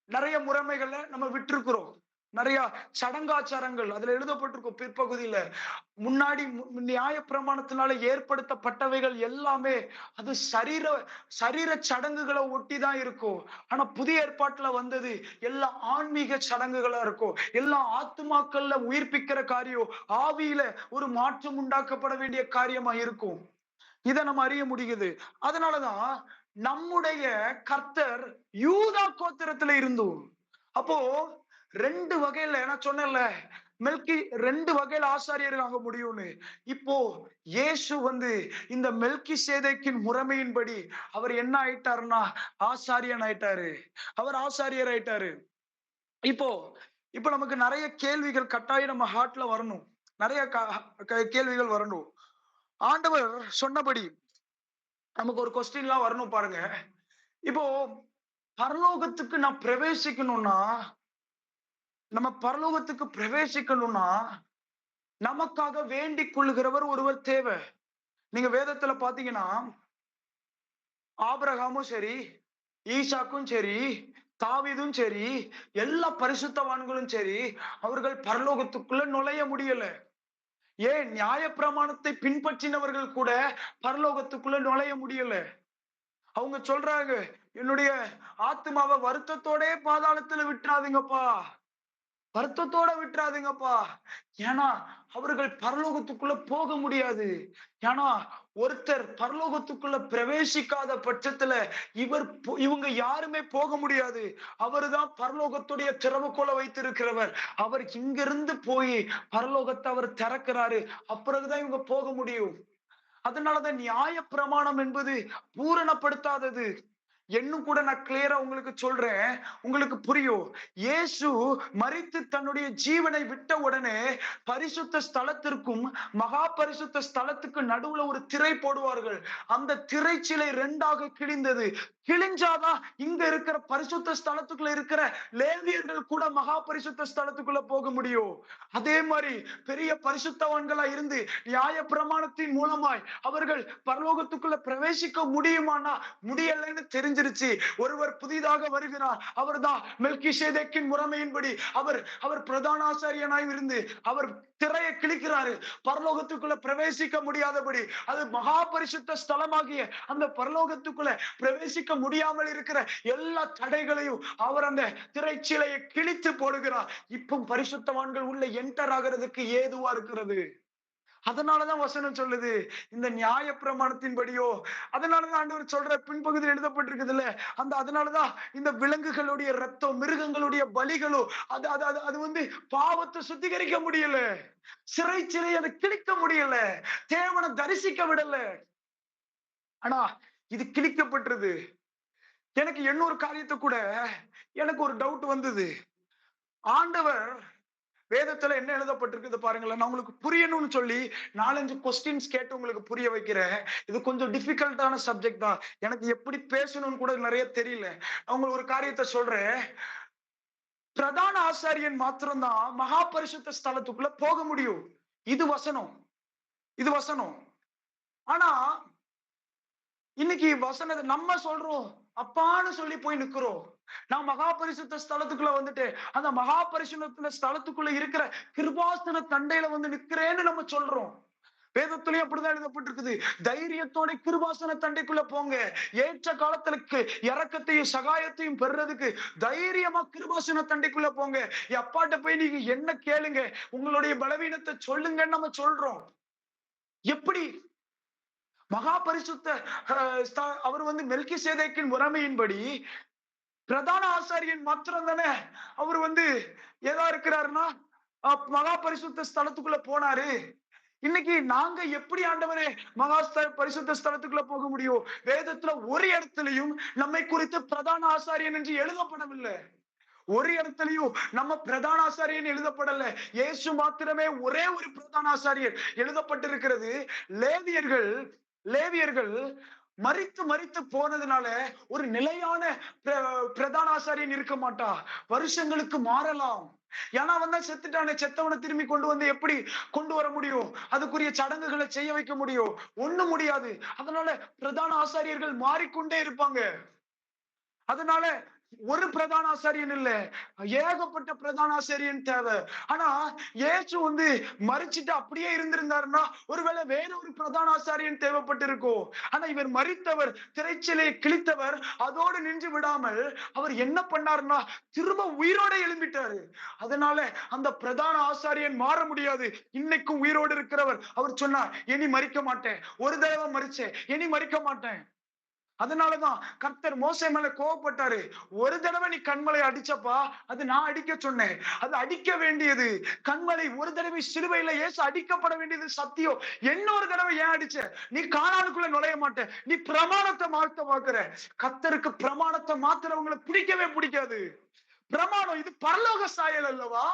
நிறைய முறைமைகளை நம்ம விட்டுருக்கிறோம். நிறைய சடங்காச்சாரங்கள் அதுல எழுதப்பட்டிருக்கும் பிற்பகுதியில. முன்னாடி நியாய பிரமாணத்தினால ஏற்படுத்தப்பட்டவைகள் எல்லாமே அது சரீர சடங்குகளை ஒட்டிதான் இருக்கும். ஆனா புதிய ஏற்பாட்டுல வந்தது எல்லாம் ஆன்மீக சடங்குகளா இருக்கும். எல்லாம் ஆத்துமாக்கள்ல உயிர்ப்பிக்கிற காரியம், ஆவியில ஒரு மாற்றம் உண்டாக்கப்பட வேண்டிய காரியமா இருக்கும். இதை நம்ம அறிய முடியுது. அதனாலதான் நம்முடைய கர்த்தர் யூதா கோத்திரத்துல இருந்தோம். அப்போ 2 வகையில நான் சொன்னேன்ல, மெல்கி 2 வகையில ஆசாரியர் ஆக முடியும்னு. இப்போ இயேசு இந்த மெல்கிசேதேக்கின் முறைமையின்படி அவர் என்ன ஆயிட்டாருன்னா ஆசாரியன் ஆயிட்டாரு. அவர் ஆசாரியர் ஆயிட்டாரு. இப்போ நமக்கு நிறைய கேள்விகள் கட்டாயம் நம்ம ஹார்ட்ல வரணும். நிறைய கேள்விகள் வரணும். ஆண்டவர் சொன்னபடி நமக்கு ஒரு கொஸ்டின் எல்லாம் வரணும் பாருங்க. இப்போ பரலோகத்துக்கு நான் பிரவேசிக்கணும்னா, நம்ம பரலோகத்துக்கு பிரவேசிக்கணும்னா நமக்காக வேண்டிக் கொள்ளுகிறவர் ஒருவர் தேவை. நீங்க வேதத்துல பாத்தீங்கன்னா ஆபிரகாமும் சரி, ஈசாக்கும் சரி, தாவீதும் சரி, எல்லா பரிசுத்தவான்களும் சரி, அவர்கள் பரலோகத்துக்குள்ள நுழைய முடியல. ஏன்? நியாய பிரமாணத்தை பின்பற்றினவர்கள் கூட பரலோகத்துக்குள்ள நுழைய முடியல. அவங்க சொல்றாங்க, என்னுடைய ஆத்மாவை வருத்தத்தோட பாதாளத்துல விட்டுறாதீங்கப்பா, வருத்தத்தோட விட்டுறாதீங்கப்பா. ஏன்னா அவர்கள் பரலோகத்துக்குள்ள போக முடியாது. ஏன்னா ஒருத்தர் பரலோகத்துக்குள்ள பிரவேசிக்காத பட்சத்துல இவங்க யாருமே போக முடியாது. அவருதான் பரலோகத்துடைய திறவுகோலை வைத்திருக்கிறவர். அவர் இங்கிருந்து போய் பரலோகத்தை அவர் திறக்கிறாரு. அப்புறம்தான் இவங்க போக முடியும். அதனாலதான் நியாய பிரமாணம் என்பது பூரணப்படுத்தாதது. இன்னும் கூட நான் கிளியரா உங்களுக்கு சொல்றேன், உங்களுக்கு புரியும். இயேசு மரித்து தன்னுடைய ஜீவனை விட்ட உடனே பரிசுத்த ஸ்தலத்திற்கும் மகா பரிசுத்த ஸ்தலத்துக்கு நடுவுல ஒரு திரை போடுவார்கள். அந்த திரைச்சிலை 2ஆக கிழிந்தது. கிழிஞ்சாதான் இங்க இருக்கிற பரிசுத்த ஸ்தலத்துக்குள்ள இருக்கிற லேவியர்கள் கூட மகா பரிசுத்த ஸ்தலத்துக்குள்ள போக முடியும். அதே மாதிரி பெரிய பரிசுத்தவான்களா இருந்து நியாய பிரமாணத்தின் மூலமாய் அவர்கள் பரலோகத்துக்குள்ள பிரவேசிக்க முடியுமானா முடியலைன்னு தெரிஞ்சிருச்சு. ஒருவர் புதிதாக வருகிறார். அவர்தான் மெல்கிசேதேக்கின் முறைமையின்படி அவர் பிரதான ஆசாரியனாய் இருந்து அவர் திரையை கிழிக்கிறாரு. பரலோகத்துக்குள்ள பிரவேசிக்க முடியாதபடி அது மகா பரிசுத்த ஸ்தலமாகிய அந்த பரலோகத்துக்குள்ள பிரவேசிக்க முடியாமல் இருக்கிற எல்லா தடைகளையும் அவர் அந்த திரைச்சீலையை கிழித்து போடுகிறார். இப்போ பரிசுத்தவான்கள் உள்ள என்டர் ஆகிறதுக்கு ஏதுவா இருக்கிறது. அதனாலதான் வசனம் சொல்லுது, இந்த நியாய பிரமாணத்தின்படியோ, அதனாலதான் ஆண்டவர் சொல்ற பின்பகுதியில் எழுதப்பட்டிருக்குதுல்ல, அதனாலதான் இந்த விலங்குகளுடைய ரத்தம், மிருகங்களுடைய பலிகளோ, அது அது அது அது வந்து பாவத்தை சுத்திகரிக்க முடியல, சிறை அதை கிழிக்க முடியல, தேவனை தரிசிக்க விடல. ஆனா இது கிழிக்கப்பட்டது. எனக்கு இன்னொரு காரியத்தை கூட, எனக்கு ஒரு டவுட் வந்தது. ஆண்டவர் வேதத்துல என்ன எழுதப்பட்டிருக்குது பாருங்களேன். நான் உங்களுக்கு புரியணும்னு சொல்லி 4-5 கொஸ்டின்ஸ் கேட்டு உங்களுக்கு புரிய வைக்கிறேன். இது கொஞ்சம் டிஃபிகல்ட்டான சப்ஜெக்ட் தான். எனக்கு எப்படி பேசணும்னு கூட நிறைய தெரியல. உங்களுக்கு ஒரு காரியத்தை சொல்றேன். பிரதான ஆசாரியன் மாத்திரம்தான் மகா பரிசுத்த ஸ்தலத்துக்குள்ள போக முடியும். இது வசனம், இது வசனம். ஆனா இன்னைக்கு வசனத்தை நம்ம சொல்றோம், அப்பான்னு சொல்லி போய் நிக்கிறோம். நான் மகா பரிசுத்த ஸ்தலத்துக்குள்ள வந்துட்டு, அந்த மகா பரிசுத்த ஸ்தலத்துக்குள்ள இருக்கிற கிருபாசன தண்டையில வந்து நிக்கிறேன்னு நம்ம சொல்றோம். வேதத்திலேயே அப்படிதான் எழுதப்பட்டிருக்குது. தைரியத்தோட கிருபாசன தண்டைக்குள்ள போங்க. ஏற்ற காலத்திற்கு இரக்கத்தையும் சகாயத்தையும் பெறுறதுக்கு தைரியமா கிருபாசன தண்டைக்குள்ள போங்க. அப்பாட்ட போய் நீங்க என்ன கேளுங்க, உங்களுடைய பலவீனத்தை சொல்லுங்கன்னு நம்ம சொல்றோம். எப்படி மகா பரிசுத்த அவர் வந்து மெல்கிசேதேக்கின் முறைமையின்படி பிரதான ஆசாரியன் மாத்திரம் தானே அவர் வந்து ஏதா இருக்கிறாருன்னா மகா பரிசுத்த ஸ்தலத்துக்குள்ள போனாரு. இன்னைக்கு நாங்க எப்படி ஆண்டவரே மகா பரிசுத்த ஸ்தலத்துக்குள்ள போக முடியும்? வேதத்துல ஒரு இடத்துலயும் நம்மை குறித்து பிரதான ஆசாரியன் என்று எழுதப்படவில்லை. ஒரு இடத்துலயும் நம்ம பிரதான ஆசாரியன் எழுதப்படல. இயேசு மாத்திரமே ஒரே ஒரு பிரதான ஆசாரியர் எழுதப்பட்டிருக்கிறது. லேவியர்கள் லேவியர்கள் மரித்து மரித்து போனதுனால ஒரு நிலையான பிரதான ஆசாரியன் இருக்க மாட்டா. வருஷங்களுக்கு மாறலாம். ஏன்னா வந்தா செத்துட்டானே, செத்தவனை திரும்பி கொண்டு வந்து எப்படி கொண்டு வர முடியும்? அதுக்குரிய சடங்குகளை செய்ய வைக்க முடியும்? ஒண்ணும் முடியாது. அதனால பிரதான ஆசாரியர்கள் மாறிக்கொண்டே இருப்பாங்க. அதனால ஒரு பிரதான ஆசாரியன் இல்ல, ஏகப்பட்ட பிரதான ஆசாரியன் தேவை. ஆனா இயேசு வந்து மரிச்சிட்டு அப்படியே இருந்திருந்தாருன்னா ஒருவேளை வேற ஒரு பிரதான ஆசாரியன் தேவைப்பட்டு இருக்கும். ஆனா இவர் மரித்தவர், திரைச்சிலை கிழித்தவர் அதோடு நின்று விடாமல் அவர் என்ன பண்ணாருன்னா திரும்ப உயிரோட எழும்பிட்டாரு. அதனால அந்த பிரதான ஆசாரியன் மாற முடியாது. இன்னைக்கும் உயிரோடு இருக்கிறவர் அவர் சொன்னார், இனி மரிக்க மாட்டேன், ஒரு தடவை மரிச்சேன், இனி மரிக்க மாட்டேன். அதனாலதான் கர்த்தர் மோசே மேல கோவப்பட்டாரு. ஒரு தடவை நீ கண்மலை அடிச்சப்பா, அது நான் அடிக்க சொன்னேன், அது அடிக்க வேண்டியது கண்மலை. ஒரு தடவை சிலுவையில இயேசு அடிக்கப்பட வேண்டியது சத்தியம். இன்னொரு தடவை ஏன் அடிச்ச? நீ கானானுக்குள்ள நுழைய மாட்ட, நீ பிரமாணத்தை மாத்த பாக்குற. கர்த்தருக்கு பிரமாணத்தை மாத்துறவங்களை பிடிக்கவே பிடிக்காது. பிரமாணம் இது பரலோக சாயல் அல்லவா?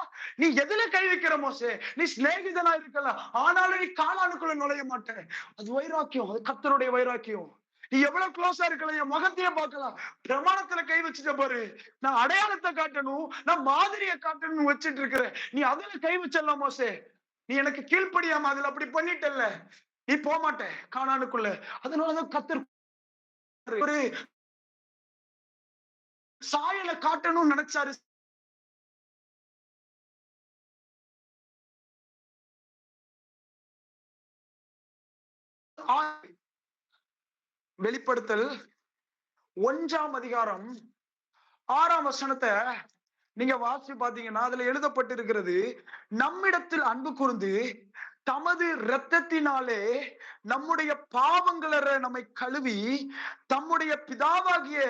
நீ எதுல கை வைக்கிற மோசே? நீ சிநேகிதனா இருக்கலாம், ஆனாலும் நீ கானானுக்குள்ள நுழைய மாட்ட. அது வைராக்கியம், அது கர்த்தருடைய வைராக்கியம். நீ எவ்வளவு க்ளோஸா இருக்கலாம், என் முகத்தையே பார்க்கலாம், பிரமாணத்துல கை வச்சுட்ட பாரு, நான் அடையாளத்தை காட்டணும், நான் மாதிரியை காட்டணும்னு வச்சுட்டு இருக்கிற, நீ அதுல கை வச்சிடலாம் மோசே. நீ எனக்கு கீழ்ப்படியாம அதுல அப்படி பண்ணிட்டல்ல, நீ போக மாட்ட கானானுக்குள்ள. அதனாலதான் கர்த்தர் ஒரு சாயலை காட்டணும்னு நினைச்சாரு. வெளிப்படுத்தல் 1ஆம் அதிகாரம் 6ஆம் வசனத்தை நீங்க வாசி பாத்தீங்கன்னா அதுல எழுதப்பட்டிருக்கிறது, நம்மிடத்தில் அன்பு கூர்ந்து தமது இரத்தத்தினாலே நம்முடைய பாவங்களை நம்மை கழுவி தம்முடைய பிதாவாகிய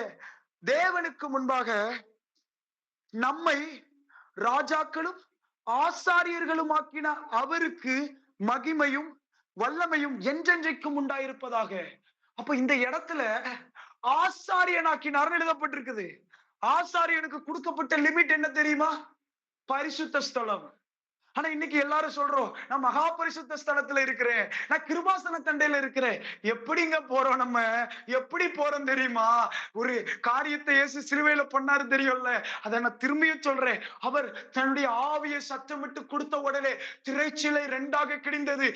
தேவனுக்கு முன்பாக நம்மை ராஜாக்களும் ஆசாரியர்களும் ஆக்கின அவருக்கு மகிமையும் வல்லமையும் என்றென்றைக்கும் உண்டாயிருப்பதாக. அப்ப இந்த இடத்துல ஆசாரியனாக்கினார்னு எழுதப்பட்டிருக்குது. ஆசாரியனுக்கு கொடுக்கப்பட்ட லிமிட் என்ன தெரியுமா? பரிசுத்த ஸ்தலம். ஆனா இன்னைக்கு எல்லாரும் சொல்றோம், நான் மகா பரிசுத்த ஸ்தலத்துல இருக்கிறேன், நான் கிருபாசன தண்டையில இருக்கிறேன். எப்படிங்க போறோம்? நம்ம எப்படி போறோம் தெரியுமா? ஒரு காரியத்தை இயேசு சிலுவையில பண்ணாரு தெரியும்ல, அதை நான் திரும்பியும் சொல்றேன். அவர் தன்னுடைய ஆவியை சத்தமிட்டு கொடுத்த உடனே திரைச்சிலை 2ஆக கிழிந்தது.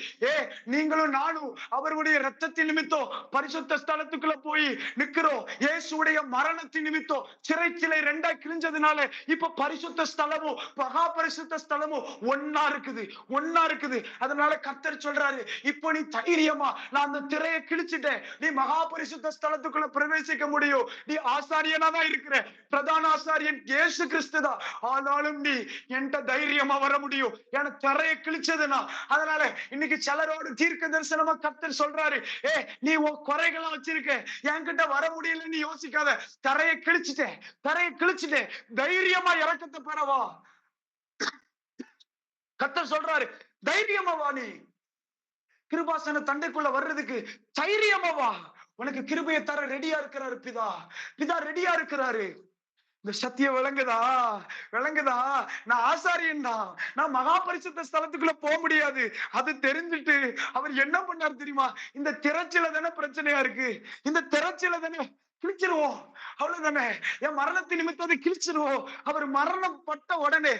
நீங்களும் நானும் அவருடைய இரத்தத்தின் நிமித்தம் பரிசுத்த ஸ்தலத்துக்குள்ள போய் நிக்கிறோம். இயேசுடைய மரணத்தின் நிமித்தம் திரைச்சிலை 2ஆ கிழிஞ்சதுனால இப்ப பரிசுத்த ஸ்தலமும் மகா பரிசுத்த ஸ்தலமும் ஒன்னா ஒன்னா இருக்குது, ஒன்னா இருக்குது. அதனால கர்த்தர் சொல்றாரு, இப்போ நீ தைரியமா, நான் அந்த திரையை கிழிச்சிட்டேன், நீ மகா பரிசுத்த ஸ்தலத்துக்குள்ள பிரவேசிக்க முடியும். நீ ஆசாரியனா தான் இருக்கிற, பிரதான ஆசாரியன் இயேசு கிறிஸ்து தான். ஆனாலும் நீ என்கிட்ட தைரியமா வர முடியும், என திரையை கிழிச்சதுன்னா. அதனால இன்னைக்கு சிலரோடு தீர்க்க தரிசனமா கர்த்தர் சொல்றாரு, நீ உன் குறைகளா வச்சிருக்க, என்கிட்ட வர முடியலன்னு யோசிக்காத, தரையை கிழிச்சிட்டேன், தரையை கிழிச்சிட்டேன், தைரியமா இறக்கத்தை பெறவா. கர்த்தர் சொல்றாரு, தைரியமா வா, நீ கிருபாசன தண்டைக்குள்ள வர்றதுக்கு தைரியமா வா, உனக்கு கிருபையை தர ரெடியா இருக்கிறாரு பிதா. பிதா ரெடியா இருக்கிறாரு. இந்த சத்தியம் விளங்குதா? விளங்குதா? நான் ஆசாரியன் தான், நான் மகா பரிசுத்த ஸ்தலத்துக்குள்ள போக முடியாது. அது தெரிஞ்சுட்டு அவர் என்ன பண்ணாரு தெரியுமா? இந்த திரைச்சில தானே பிரச்சனையா இருக்கு, இந்த திரைச்சில தானே கிழிச்சிருவோம், அவ்வளவுதானே, என் மரணத்தின் நிமித்தம் அதை கிழிச்சிருவோம். அவர் மரணம் பட்ட உடனே,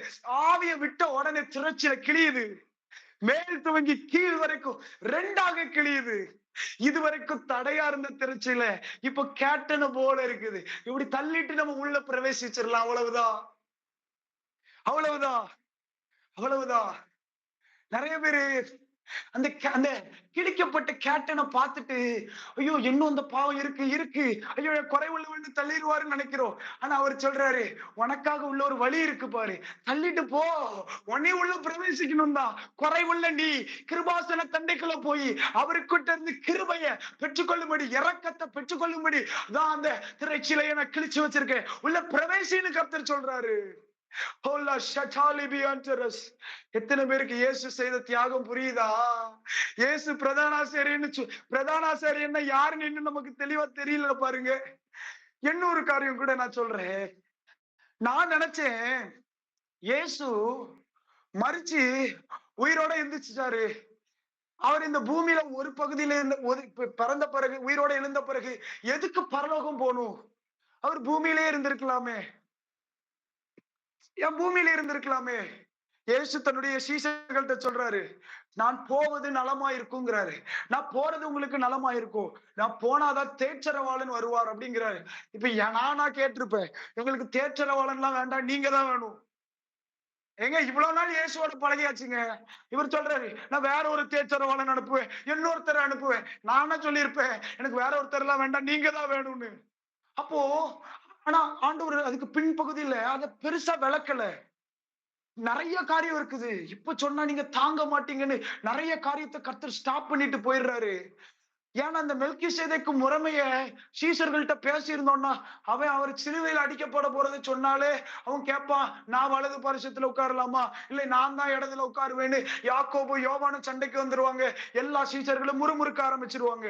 ஆவிய விட்ட உடனே திரைச்சில கிழியுது, மேல் துவங்கி கீழ் வரைக்கும் ரெண்டாக கிழியுது. இதுவரைக்கும் தடையா இருந்த திருச்சியில இப்ப கேட்டன போல இருக்குது. இப்படி தள்ளிட்டு நம்ம உள்ள பிரவேசிச்சிடலாம். அவ்வளவுதான், அவ்வளவுதான், அவ்வளவுதான். நிறைய பேரு அந்த அந்த கிழிக்கப்பட்ட கேட்டனை பார்த்துட்டு, ஐயோ இன்னும் அந்த பாவம் இருக்கு இருக்கு, ஐயோ குறைவுள்ளவன்னு தள்ளிடுவாருன்னு நினைக்கிறோம். ஆனா அவர் சொல்றாரு, உனக்காக உள்ள ஒரு வழி இருக்கு பாரு, தள்ளிட்டு போ, உன்னை உள்ள பிரவேசிக்கணும் தான். குறைவுள்ள நீ கிருபாசன தண்டைக்குள்ள போய் அவருக்கிட்ட இருந்து கிருபைய பெற்றுக்கொள்ளும்படி, இரக்கத்தை பெற்றுக்கொள்ளும்படி தான் அந்த திரைச்சிலையை நான் கிழிச்சு வச்சிருக்கேன், உள்ள பிரவேசின்னு கர்த்தர் சொல்றாரு. எத்தனை பேருக்கு இயேசு செய்த தியாகம் புரியுதா? இயேசு பிரதானாசிரியர் யாருன்னு இன்னும் நமக்கு தெளிவா தெரியல பாருங்க. இன்னொரு காரியம் கூட நான் சொல்றேன். நான் நினைச்சேன் இயேசு மரிச்சு உயிரோட எந்திரிச்சாரு, அவர் இந்த பூமியில ஒரு பகுதியில பிறந்த பிறகு, உயிரோட எழுந்த பிறகு எதுக்கு பரலோகம் போகணும்? அவர் பூமியிலே இருந்திருக்கலாமே, என் பூமியில இருந்திருக்கலாமே. இயேசு தன்னுடைய சீசர்கள்ட்ட சொல்றாரு, நான் போவது நலமா இருக்குங்கிறாரு. நான் போறது உங்களுக்கு நலமா இருக்கும், நான் போனாதான் தேற்றரவாளன் வருவார் அப்படிங்கிறாரு. இப்ப நானா கேட்டிருப்பேன், எங்களுக்கு தேற்றரவாளன் எல்லாம் வேண்டாம், நீங்க தான் வேணும். எங்க இவ்வளவு நாள் இயேசுவோட பழகியாச்சுங்க. இவர் சொல்றாரு, நான் வேற ஒரு தேற்றரவாளன் அனுப்புவேன், இன்னொருத்தரை அனுப்புவேன். நானா சொல்லியிருப்பேன், எனக்கு வேற ஒருத்தர் எல்லாம் வேண்டாம், நீங்க தான் வேணும்னு. அப்போ ஆனா ஆண்டவர் அதுக்கு பின்பகுதியில அதை பெருசா விளக்கல. நிறைய காரியம் இருக்குது, இப்ப சொன்னா நீங்க தாங்க மாட்டீங்கன்னு நிறைய காரியத்தை கர்த்தர் ஸ்டாப் பண்ணிட்டு போயிடுறாரு. ஏன்னா அந்த மெல்கிசேதேக்கு முறைமைய சீசர்கள்ட்ட பேசி இருந்தோம்னா, அவர் சிலுவையில் அடிக்கப்பட போறது சொன்னாலே அவன் கேட்பான், நான் வலது பரிசத்துல உட்காரலாமா, இல்லை நான் தான் இடத்துல உட்காருவேன்னு யாக்கோபு யோவான சண்டைக்கு வந்துருவாங்க. எல்லா சீசர்களும் முறுமுறுக்க ஆரம்பிச்சிருவாங்க.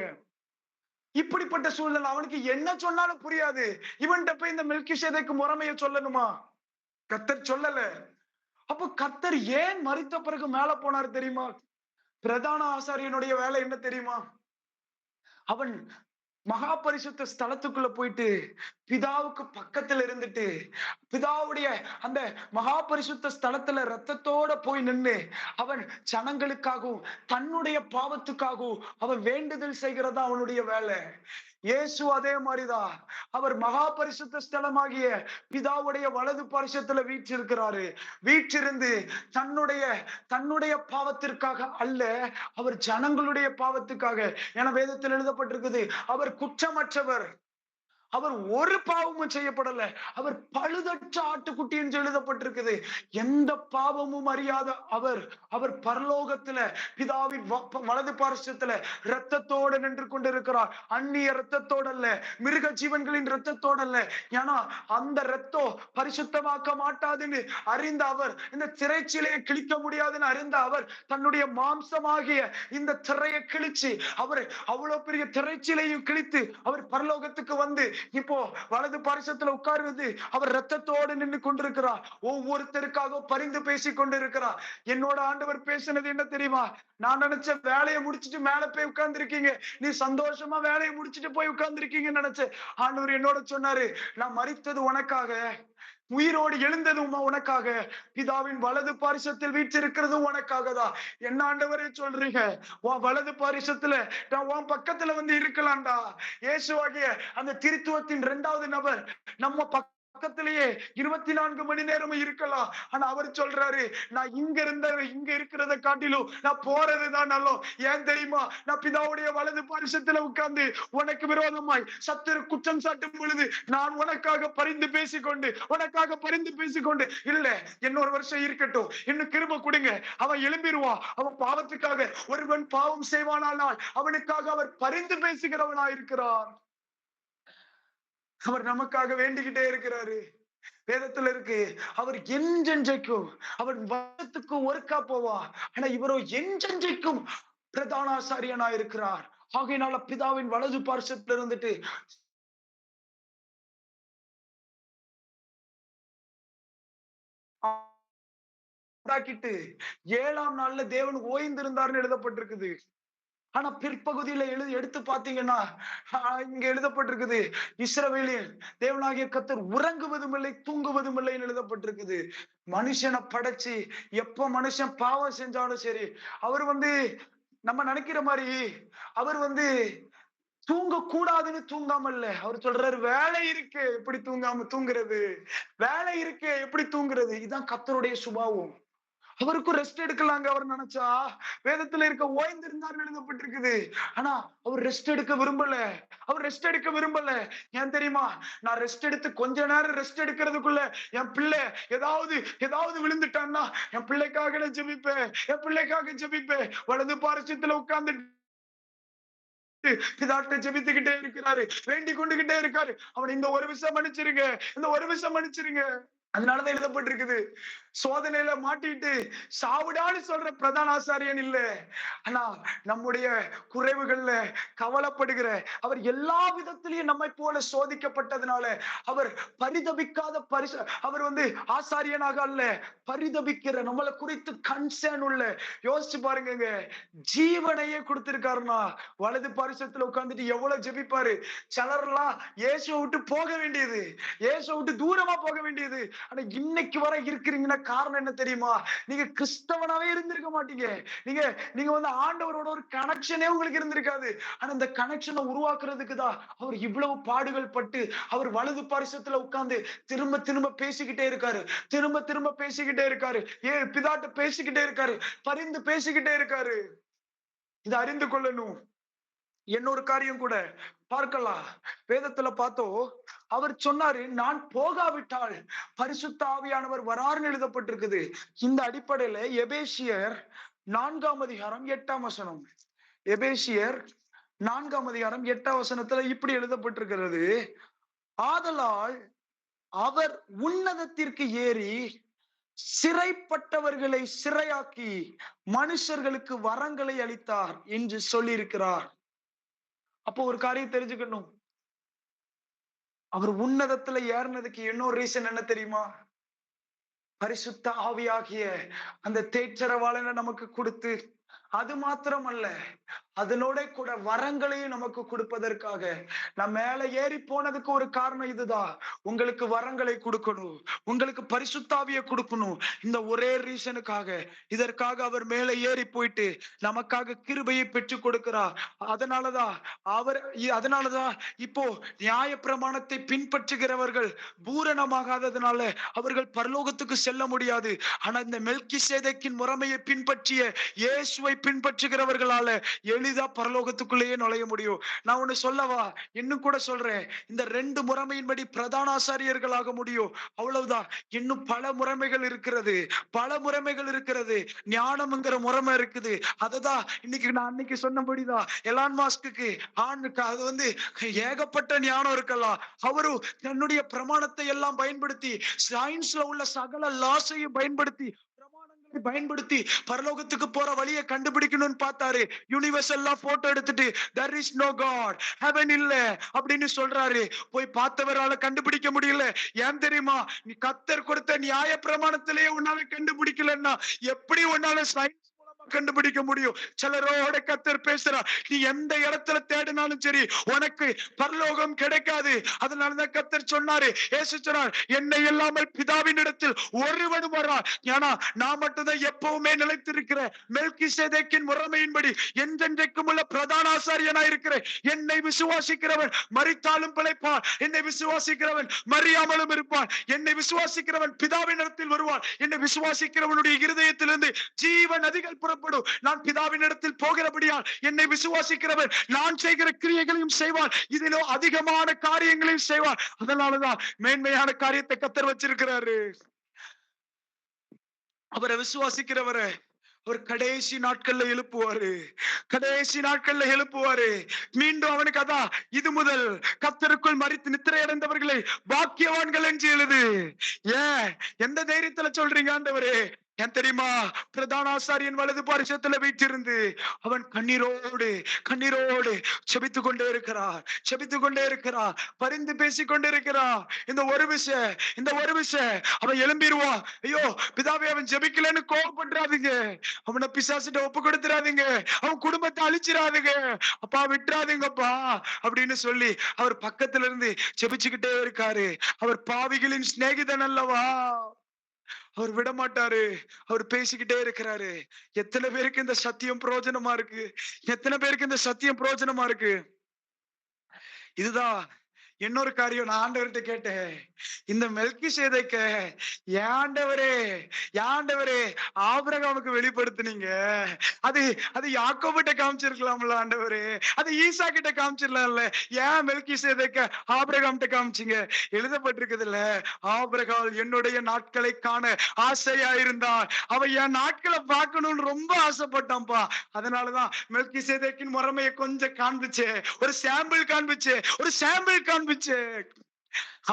இப்படிப்பட்ட சூழ்நிலை, அவனுக்கு என்ன சொன்னாலும் புரியாது. இவன்கிட்ட போய் இந்த மெல்கிசேதேக்கு முறைமைய சொல்லணுமா? கர்த்தர் சொல்லல. அப்போ கர்த்தர் ஏன் மரித்த பிறகு மேல போனார் தெரியுமா? பிரதான ஆசாரியனுடைய வேலை என்ன தெரியுமா? அவன் மகா பரிசுத்த ஸ்தலத்துக்குள்ள போயிட்டு பிதாவுக்கு பக்கத்துல இருந்துட்டு, பிதாவுடைய அந்த மகா பரிசுத்த ஸ்தலத்துல ரத்தத்தோட போய் நின்று அவன் ஜனங்களுக்காகவும் தன்னுடைய பாவத்துக்காகவும் அவன் வேண்டுதல் செய்கிறதா அவனுடைய வேலை. இயேசு அதே மாதிரிதான், அவர் மகா பரிசுத்த ஸ்தலமாகிய பிதாவுடைய வலது பரிசத்துல வீற்றிருக்கிறாரு. வீற்றிருந்து தன்னுடைய பாவத்திற்காக அல்ல, அவர் ஜனங்களுடைய பாவத்துக்காக. என வேதத்தில் எழுதப்பட்டிருக்குது, அவர் குற்றமற்றவர், அவர் ஒரு பாவமும் செய்யப்படல, அவர் பழுதற்ற ஆட்டுக்குட்டி என்று எழுதப்பட்டிருக்குது. எந்த பாவமும் அறியாத அவர் பரலோகத்துல பிதாவின் வலது பார்சத்துல இரத்தத்தோடு நின்று கொண்டிருக்கிறார். அந்நிய இரத்தத்தோடு அல்ல, மிருக ஜீவன்களின் இரத்தத்தோடு அல்ல. ஏன்னா அந்த இரத்தம் பரிசுத்தமாக்க மாட்டாதுன்னு அறிந்த அவர், இந்த திரைச்சிலையை கிழிக்க முடியாதுன்னு அறிந்த அவர், தன்னுடைய மாம்சமாகிய இந்த திரையை கிழிச்சு, அவர் அவ்வளவு பெரிய திரைச்சிலையும் கிழித்து அவர் பரலோகத்துக்கு வந்து இப்போ வலது பாரிசத்துல உட்கார்ந்து அவர் ரத்தத்தோடு நின்று கொண்டிருக்கிறார். ஒவ்வொருத்தருக்காக பரிந்து பேசி கொண்டிருக்கிறார். என்னோட ஆண்டவர் பேசினது என்ன தெரியுமா? நான் நினைச்ச வேலையை முடிச்சுட்டு மேல போய் உட்கார்ந்து இருக்கீங்க, நீ சந்தோஷமா வேலையை முடிச்சுட்டு போய் உட்கார்ந்து இருக்கீங்கன்னு நினைச்சேன். ஆண்டவர் என்னோட சொன்னாரு, நான் மரித்தது உனக்காக, உயிரோடு எழுந்ததும் உனக்காக, பிதாவின் வலது பாரிசத்தில் வீற்றிருக்கிறதும் உனக்காக தான். என்ன ஆண்டவரே சொல்றீங்க? உன் வலது பாரிசத்துல நான் உன் பக்கத்துல வந்து இருக்கலாம்டா. இயேசுவாகிய அந்த திருத்துவத்தின் இரண்டாவது நபர் நம்ம பக்கத்திலேயே 24 மணி நேரமும் இருக்கலாம். ஆனா அவர் சொல்றாரு, நான் இங்க இருக்கிறத காட்டிலும் நான் போறதுதான் நல்லோம். ஏன் தெரியுமா? நான் பிதாவுடைய வலது பாரிசத்துல உட்கார்ந்து உனக்கு விரோதமாய் சத்துரு குற்றம் சாட்டும் பொழுது நான் உனக்காக பரிந்து பேசிக்கொண்டு இல்ல, இன்னொரு வருஷம் இருக்கட்டும், இன்னும் கிருபை கொடுங்க, அவன் எழும்பிடுவான். அவன் பாவத்துக்காக ஒருவன் பாவம் செய்வானால் அவனுக்காக அவர் பரிந்து பேசுகிறவனாய் இருக்கிறார். அவர் நமக்காக வேண்டிக்கிட்டே இருக்கிறாரு. வேதத்துல இருக்கு, அவர் என்றென்றைக்கும், அவர் வருஷத்துக்கு ஒருக்கா போவா, ஆனா இவரோ என்றென்றைக்கும் பிரதான ஆசாரியனா இருக்கிறார். ஆகையினால பிதாவின் வலது பார்சத்துல இருந்துட்டு உண்டாக்கிட்டு 7ஆம் நாள்ல தேவன் ஓய்ந்திருந்தார்னு எழுதப்பட்டிருக்குது. ஆனா பிற்பகுதியில எடுத்து பாத்தீங்கன்னா இங்க எழுதப்பட்டிருக்குது, இஸ்ரவேலில் தேவனாகிய கர்த்தர் உறங்குவதும் இல்லை தூங்குவதும் இல்லைன்னு எழுதப்பட்டிருக்குது. மனுஷனை படைச்சு எப்ப மனுஷன் பாவம் செஞ்சாலும் சரி, அவர் நம்ம நினைக்கிற மாதிரி அவர் தூங்க கூடாதுன்னு தூங்காம இல்ல. அவர் சொல்றாரு, வேலை இருக்கு எப்படி தூங்காம தூங்குறது, வேலை இருக்கு எப்படி தூங்குறது. இதுதான் கர்த்தருடைய சுபாவம். அவருக்கும் ரெஸ்ட் எடுக்கலாங்க அவர் நினைச்சா. வேதத்துல இருக்க ஓய்ந்திருந்தார் எழுதப்பட்டிருக்குது. ஆனா அவர் ரெஸ்ட் எடுக்க விரும்பல. ஏன் தெரியுமா? நான் ரெஸ்ட் எடுத்து கொஞ்ச நேரம் ரெஸ்ட் எடுக்கிறதுக்குள்ள என் பிள்ளை ஏதாவது விழுந்துட்டான்னா என் பிள்ளைக்காக நான் ஜெபிப்பேன். வலது பாரசத்துல உட்கார்ந்து பிதாட்ட ஜெபித்துக்கிட்டே இருக்கிறாரு, வேண்டிக் கொண்டுகிட்டே இருக்காரு. அவன் இந்த ஒரு விஷயம் மன்னிச்சிருங்க. அதனாலதான் எழுதப்பட்டிருக்குது, சோதனையில மாட்டிட்டு சாவிடான்னு சொல்ற பிரதான ஆசாரியன் இல்ல, ஆனா நம்முடைய குறைவுகள்ல கவலைப்படுகிற அவர் எல்லா விதத்திலையும் நம்மை போல சோதிக்கப்பட்டதுனால அவர் பரிதபிக்காத அவர் ஆசாரியனாக அல்ல, பரிதபிக்கிற நம்மளை குறித்து கன்சர்ன் உள்ள. யோசிச்சு பாருங்க, ஜீவனையே கொடுத்திருக்காருன்னா வலது பாரிசத்துல உட்கார்ந்துட்டு எவ்வளவு ஜெபிப்பாரு. சிலர்லாம் இயேசுவை விட்டு போக வேண்டியது, இயேசுவை விட்டு தூரமா போக வேண்டியது. ஆனா இன்னைக்கு வரை இருக்கிறீங்கன்னா காரணம் என்ன தெரியுமா? நீங்க கிறிஸ்தவனாவே இருந்திருக்க மாட்டீங்க. நீங்க நீங்க ஆண்டவரோட ஒரு கனெக்ஷனே உங்களுக்கு இருந்திருக்காது. ஆனா இந்த கனெக்ஷனை உருவாக்குறதுக்கு தான் அவர் இவ்வளவு பாடுகள் பட்டு அவர் வலது பாரிசத்துல உட்கார்ந்து திரும்ப திரும்ப பேசிக்கிட்டே இருக்காரு. பிதாட்ட பேசிக்கிட்டே இருக்காரு, பரிந்து பேசிக்கிட்டே இருக்காரு. இதை அறிந்து கொள்ளணும். இன்னொரு காரியம் கூட பார்க்கலாம். வேதத்துல பார்த்தோம், அவர் சொன்னாரு, நான் போகாவிட்டால் பரிசுத்த ஆவியானவர் வராருன்னு எழுதப்பட்டிருக்குது. இந்த அடிப்படையில எபேசியர் 4ஆம் அதிகாரம் 8ஆம் வசனம், எபேசியர் 4ஆம் அதிகாரம் 8ஆம் வசனத்துல இப்படி எழுதப்பட்டிருக்கிறது, ஆதலால் அவர் உன்னதத்திற்கு ஏறி சிறைப்பட்டவர்களை சிறையாக்கி மனுஷர்களுக்கு வரங்களை அளித்தார் என்று சொல்லியிருக்கிறார். அப்போ ஒரு காரியம் தெரிஞ்சுக்கணும், அவர் உன்னதத்துல ஏறினதுக்கு இன்னொரு ரீசன் என்ன தெரியுமா? பரிசுத்த ஆவியாகிய அந்த தேற்றரவாளனை நமக்கு கொடுத்து, அது மாத்திரம் அல்ல, அதனோட கூட வரங்களையும் நமக்கு கொடுப்பதற்காக. நான் மேல ஏறி போனதுக்கு ஒரு காரணம் இதுதான், உங்களுக்கு வரங்களை கொடுக்கணும், உங்களுக்கு பரிசுத்தாவியை கொடுக்கணும். இந்த ஒரே ரீசனுக்காக, இதற்காக அவர் மேல ஏறி போயிட்டு நமக்காக கிருபையை பெற்றுக் கொடுக்கிறார். அதனாலதான் இப்போ நியாய பிரமாணத்தை பின்பற்றுகிறவர்கள் பூரணமாகாததுனால அவர்கள் பரலோகத்துக்கு செல்ல முடியாது. ஆனா இந்த மெல்கிசேதேக்கின் முறைமையை பின்பற்றிய இயேசுவை பின்பற்றுகிறவர்களால எளிதா பரலோகத்துக்குள்ளேயே நுழைய முடியும். நான் ஒண்ணு சொல்லவா, இன்னும் கூட சொல்றேன், இந்த 2 முறைமையின்படி பிரதான ஆசாரியர்களாக முடியும், அவ்வளவுதான். இன்னும் பல முறைமைகள் இருக்கிறது. ஞானம்ங்கிற முறைமை இருக்குது. அததான் இன்னைக்கு நான் அன்னைக்கு சொன்னபடிதான் எலான் மாஸ்க்கு அது ஏகப்பட்ட ஞானம் இருக்கலாம். அவரும் தன்னுடைய பிரமாணத்தை எல்லாம் பயன்படுத்தி, சயின்ஸ்ல உள்ள சகல லாஸையும் பயன்படுத்தி பயன்படுத்தி பரலோகத்துக்கு போற வழியை கண்டுபிடிக்கணும்னு பார்த்தாரு. யூனிவர்சல் போட்டோ எடுத்துட்டு there is no god, heaven இல்ல அப்படின்னு சொல்றாரு. போய் பார்த்தவரால கண்டுபிடிக்க முடியல. ஏன் தெரியுமா? நீ கர்த்தர் கொடுத்த நியாய பிரமாணத்திலேயே உன்னால கண்டுபிடிக்கலன்னா எப்படி உன்னால சயின்ஸ் மூலமா கண்டுபிடிக்க முடியும். சிலரோட கர்த்தர் பேசுறார், நீ எந்த இடத்துல தேடினாலும் சரி உனக்கு பரலோகம் கிடைக்காது. அதனாலதான் கர்த்தர் சொன்னாரு, இயேசு சொன்னார், என்னை இல்லாமல் பிதாவின் இடத்தில் ஒருவனும் வரான். ஏன்னா நான் மட்டும்தான் எப்பவுமே நிலைத்திருக்கிற மெல்கிசேதேக்கின் முறைமையின்படி என்றென்றைக்கும் உள்ள பிரதான ஆசாரியனா இருக்கிறேன். என்னை விசுவாசிக்கிறவன் மரித்தாலும் பிழைப்பான், என்னை விசுவாசிக்கிறவன் மறியாமலும் இருப்பான், என்னை விசுவாசிக்கிறவன் பிதாவின் இடத்தில் வருவான், என்னை விசுவாசிக்கிறவனுடைய இருதயத்திலிருந்து ஜீவ நதிகள் புறப்படும். நான் பிதாவின் இடத்தில் போகிறபடியால் என்னை விசுவாசிக்கிறவன் நான் செய்கிற கிரியைகளையும் செய்வான், இதிலோ அதிகமான காரியங்களையும் செய்வான். அதனாலதான் மேன்மையான காரியத்தை கர்த்தர் வச்சிருக்கிறாரு. அவரை விசுவாசிக்கிறவரை அவர் கடைசி நாட்கள்ல எழுப்புவாரு, கடைசி நாட்கள்ல எழுப்புவாரு. மீண்டும் அவனுக்கு அதான், இது முதல் கர்த்தருக்குள் மரித்து நித்திரை அடைந்தவர்களை பாக்கியவான்கள் என்று எழுது. ஏன் எந்த தைரியத்துல சொல்றீங்க ஆண்டவரே? ஏன் தெரியுமா? பிரதான ஆசாரியன் வலது பாரிசத்துல வீற்றிருந்து அவன் கண்ணீரோடு கண்ணீரோடு செபித்து கொண்டே இருக்கிறார், செபித்து கொண்டே இருக்கிறார், பரிந்து பேசிக் கொண்டே இருக்கிறார். இந்த ஒரு விஷயம் அவன் எழும்பிடுவான். ஐயோ பிதாவே, அவன் ஜெபிக்கலன்னு கோவப்படுறாதீங்க, அவனை பிசாசிட்ட ஒப்பு கொடுத்துறாதீங்க, அவன் குடும்பத்தை அழிச்சிடாதீங்க, அப்பா விட்டுறாதீங்கப்பா அப்படின்னு சொல்லி அவர் பக்கத்துல இருந்து ஜெபிச்சுக்கிட்டே இருக்காரு. அவர் பாவிகளின் சிநேகிதன் அல்லவா, அவர் விட மாட்டாரு, அவர் பேசிக்கிட்டே இருக்கிறாரு. எத்தனை பேருக்கு இந்த சத்தியம் பிரயோஜனமா இருக்கு? எத்தனை பேருக்கு இந்த சத்தியம் பிரயோஜனமா இருக்கு? இதுதான் இன்னொரு காரியம். நான் ஆண்டவர்கிட்ட கேட்டேன், இந்த மெல்கிசேதேக்க ஆண்டவரே ஆபிரகாமுக்கு வெளிப்படுத்தினீங்க, அது அது யாக்கோபிட்ட காமிச்சிருக்கலாம்ல ஆண்டவரே, அது ஈசா கிட்ட காமிச்சிடலாம்ல, ஏன் மெல்கிசேதேக்க ஆபிரகாம் கிட்ட காமிச்சீங்க? எழுதப்பட்டிருக்குதுல்ல, ஆபிரகாம் என்னுடைய நாட்களை காண ஆசையா இருந்தான், அவன் என் நாட்களை பார்க்கணும்னு ரொம்ப ஆசைப்பட்டான்ப்பா. அதனாலதான் மெல்கிசேதேக்கின் முறைமையை கொஞ்சம் காண்பிச்சு, ஒரு சாம்பிள் காண்பிச்சு.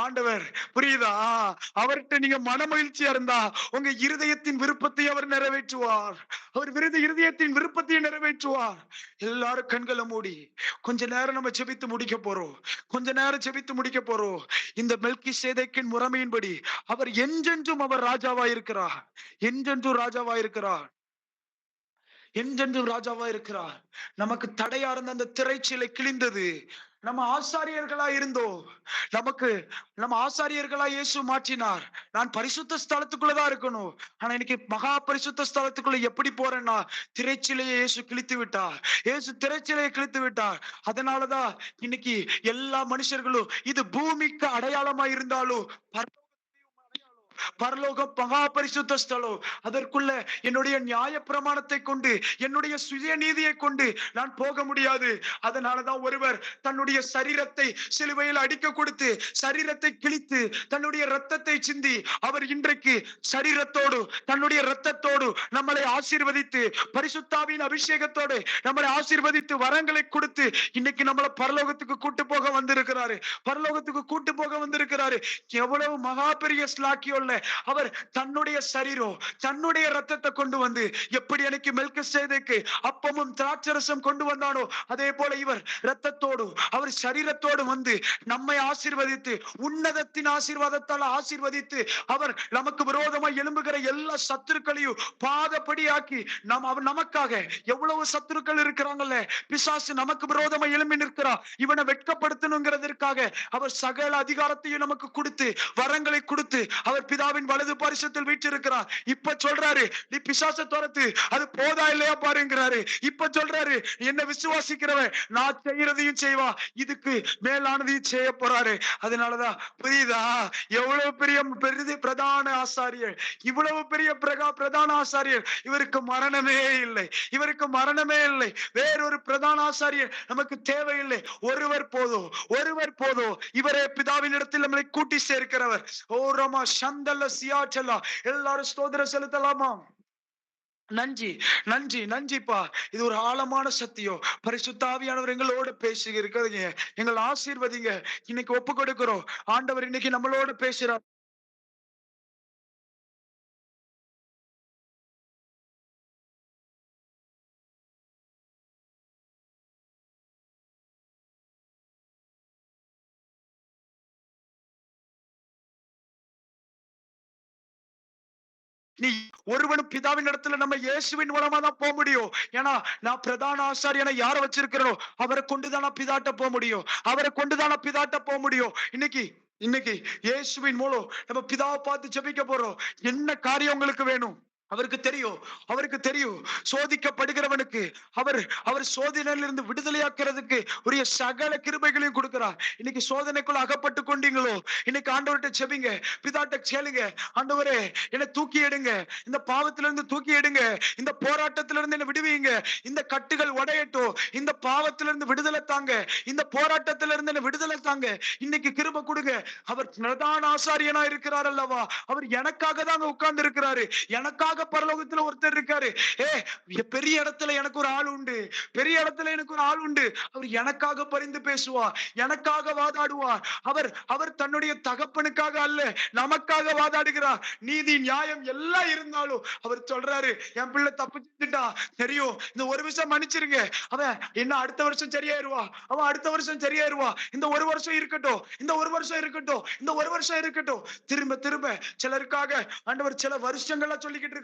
ஆண்டவர் புரியுதா? அவர்கிட்ட நீங்க மனமகிழ்ச்சியா இருந்தா உங்க இருதயத்தின் விருப்பத்தை அவர் நிறைவேற்றுவார், அவர் இருதயத்தின் விருப்பத்தை நிறைவேற்றுவார். எல்லாரும் கண்களை மூடி கொஞ்ச நேரம் நம்ம ஜெபித்து முடிக்க போறோம். இந்த மெல்கிசேதேக்கின் முறைமையின்படி அவர் என்றென்றும் அவர் ராஜாவா இருக்கிறார், என்றென்றும் ராஜாவா இருக்கிறார், என்றென்றும் ராஜாவா இருக்கிறார். நமக்கு தடையா இருந்த அந்த திரைச்சீலை கிழிந்தது. நம்ம ஆசாரியர்களா இருந்தோம், நம்ம ஆசாரியர்களா இயேசு மாற்றினார். நான் பரிசுத்த ஸ்தலத்துக்குள்ளதான் இருக்கணும், ஆனா இன்னைக்கு மகா பரிசுத்த ஸ்தலத்துக்குள்ள எப்படி போறேன்னா, திரைச்சிலையை இயேசு கிழித்து விட்டார், திரைச்சிலையை கிழித்து விட்டார். அதனாலதான் இன்னைக்கு எல்லா மனுஷர்களும், இது பூமிக்கு அடையாளமா இருந்தாலும் பரலோகம் மகா பரிசுத்த ஸ்தலம், அதற்குள்ள என்னுடைய நியாய பிரமாணத்தை கொண்டு, என்னுடைய சுயநீதியை கொண்டு நான் போக முடியாது. அதனாலதான் ஒருவர் தன்னுடைய சரீரத்தை சிலுவையில் அடிக்க கொடுத்து, சரீரத்தை கிழித்து, தன்னுடைய ரத்தத்தை சிந்தி, அவர் இன்றைக்கு சரீரத்தோடு தன்னுடைய ரத்தத்தோடு நம்மளை ஆசீர்வதித்து, பரிசுத்தாவின் அபிஷேகத்தோடு நம்மளை ஆசீர்வதித்து, வரங்களை கொடுத்து இன்னைக்கு நம்மளை பரலோகத்துக்கு கூட்டு போக வந்திருக்கிறாரு, பரலோகத்துக்கு கூட்டு போக வந்திருக்கிறாரு. எவ்வளவு மகா பெரிய ஸ்லாக்கியம்! அவர் தன்னுடைய சரீரம், தன்னுடைய ரத்தத்தை கொண்டு வந்து, எப்படி எனக்கு மெல்கிசேதேக்கு அப்பமும் திராட்சரசம் கொண்டு வந்தானோ, அதே போல இவர் ரத்தத்தோடு, அவர் சரீரத்தோடு வந்து நம்மை ஆசீர்வதித்து, உன்னதத்தின் ஆசீர்வாதத்தால் ஆசீர்வதித்து, அவர் நமக்கு விரோதமாய் எழும்புகிற எல்லா சத்துருக்களையும் பாதப்படியாக்கி, அவர் நமக்காக எவ்வளவு சத்துருக்கள் இருக்கிறாங்கல்ல, பிசாசு நமக்கு விரோதமாய் எழும்பி நிற்கிறார், இவனை வெட்கப்படுத்தணுங்கிறதற்காக அவர் சகல அதிகாரத்தையும் நமக்கு கொடுத்து, வரங்களை கொடுத்து, அவர் பிதாவின் வலது பரிசத்தில் வீற்றிருக்கிறார். இப்ப சொல்றாரு, நீ பிசாசை துரத்து, அது போதா இல்லையா பாருங்கிறாரு. இப்ப சொல்றாரு, என்ன விசுவாசிக்கிறவன் நான் செய்யறதையும் செய்வா, இதுக்கு மேலானதையும் செய்ய போறாரு. அதனாலதான் புரியுதா, எவ்வளவு பெரிய பிரதான ஆசாரியர், இவ்வளவு பெரிய பிரதான ஆசாரியர், இவருக்கு மரணமே இல்லை, இவருக்கு மரணமே இல்லை. வேறொரு பிரதான ஆசாரியர் நமக்கு தேவையில்லை, ஒருவர் போதும், இவரே பிதாவின் இடத்தில் நம்மளை கூட்டி சேர்க்கிறவர். ஓ ரமா சந்தல்ல சியாச்சலா, எல்லாரும் ஸ்தோத்திரம் செலுத்தலாமா? நன்றிப்பா. இது ஒரு ஆழமான சத்தியம். பரிசுத்த ஆவியானவர் எங்களோட பேசி இருக்கிறீங்க, எங்களை ஆசீர்வதிங்க. இன்னைக்கு ஒப்பு கொடுக்கிறோம், ஆண்டவர் இன்னைக்கு நம்மளோட பேசுறார். நீ ஒருவனும் பிதாவின் இடத்துல நம்ம இயேசுவின் மூலமா தான் போக முடியும். ஏன்னா நான் பிரதான ஆசாரியனை யார வச்சிருக்கிறோம், அவரை கொண்டுதான் நான் பிதாட்ட போக முடியும். அவரை கொண்டுதான் நான் பிதாட்ட போக முடியும். இன்னைக்கு இன்னைக்கு இயேசுவின் மூலம் நம்ம பிதாவை பார்த்து ஜெபிக்க போறோம். என்ன காரியம் உங்களுக்கு வேணும்? அவருக்கு தெரியும். அவருக்கு தெரியும். சோதிக்கப்படுகிறவனுக்கு அவர் அவர் சோதனையிலிருந்து விடுதலையாக்குறதுக்கு உரிய சகல கிருபைகளையும் கொடுக்கிறார். இன்னைக்கு சோதனைக்குள்ள அகப்பட்டு கொண்டீங்களோ, இன்னைக்கு ஆண்டவர்கிட்ட ஜெபிங்க. பிதாட்ட கேளுங்க, ஆண்டவரே என்னை தூக்கி எடுங்க, இந்த பாவத்திலிருந்து தூக்கி எடுங்க, இந்த போராட்டத்திலிருந்து என்னை விடுவீங்க, இந்த கட்டுகள் உடையட்டும், இந்த பாவத்திலிருந்து விடுதலை தாங்க, இந்த போராட்டத்திலிருந்து என்னை விடுதலை தாங்க, இன்னைக்கு கிருபை கொடுங்க. அவர் பிரதான ஆசாரியனா இருக்கிறார் அல்லவா, அவர் எனக்காக தான் உட்கார்ந்து இருக்கிறாரு. எனக்காக பரலோகத்துல ஒருத்தர் இருக்காரு. பெரிய இடத்துல எனக்கு ஒரு ஆள் உண்டு, பெரிய இடத்துல எனக்கு ஒரு ஆள் உண்டு. அவர் எனக்காக பரிந்து பேசுவார், எனக்காக வாதாடுவார். அவர் அவர் தன்னுடைய தகப்பனுக்காக அல்ல, நமக்காக வாதாடுகிறார். நீதி நியாயம் எல்லாம் இருந்தாலும் அவர் சொல்றாரு, என் பிள்ளை தப்பு செஞ்சுட்டா தெரியும், இந்த ஒரு விஷயம் மன்னிச்சிருங்க, அவன் என்ன அடுத்த வருஷம் சரியாயிருவா, அவன் அடுத்த வருஷம் சரியாயிருவா, இந்த ஒரு வருஷம் இருக்கட்டும், இந்த ஒரு வருஷம் இருக்கட்டும், இந்த ஒரு வருஷம் இருக்கட்டும். திரும்ப திரும்ப சிலருக்காக ஆண்டவர் சில வருஷங்களா சொல்லிக்கிட்டு இருக்காரு.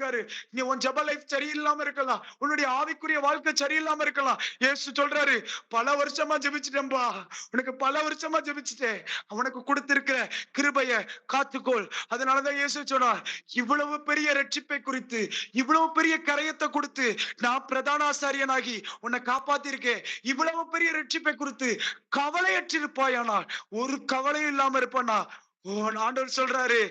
நீ உன் ஜெப லைஃப் சரியில்லாம இருக்கலாம், உன்னுடைய ஆவிக்குரிய வாழ்க்கை சரியில்லாம இருக்கலாம். இயேசு சொல்றாரு, பல வருஷமா ஜெபிச்சிட்டேன்பா, உனக்கு பல வருஷமா ஜெபிச்சிட்டேன், அவனுக்கு கொடுத்திருக்கிற கிருபைய காத்துக்கொள். அதனாலதான் இயேசு சொன்னார், இவ்வளவு பெரிய ரட்சிப்பை குறித்து, இவ்வளவு பெரிய கரையத்தை கொடுத்து நான் பிரதான ஆசாரியனாகி உன்னை காப்பாத்திருக்கேன். இவ்வளவு பெரிய ரட்சிப்பை குறித்து கவலையற்றிருப்பாயானால், ஒரு கவலையும் இல்லாம இருப்பானா. ஆண்டவர் சொல்றாரு,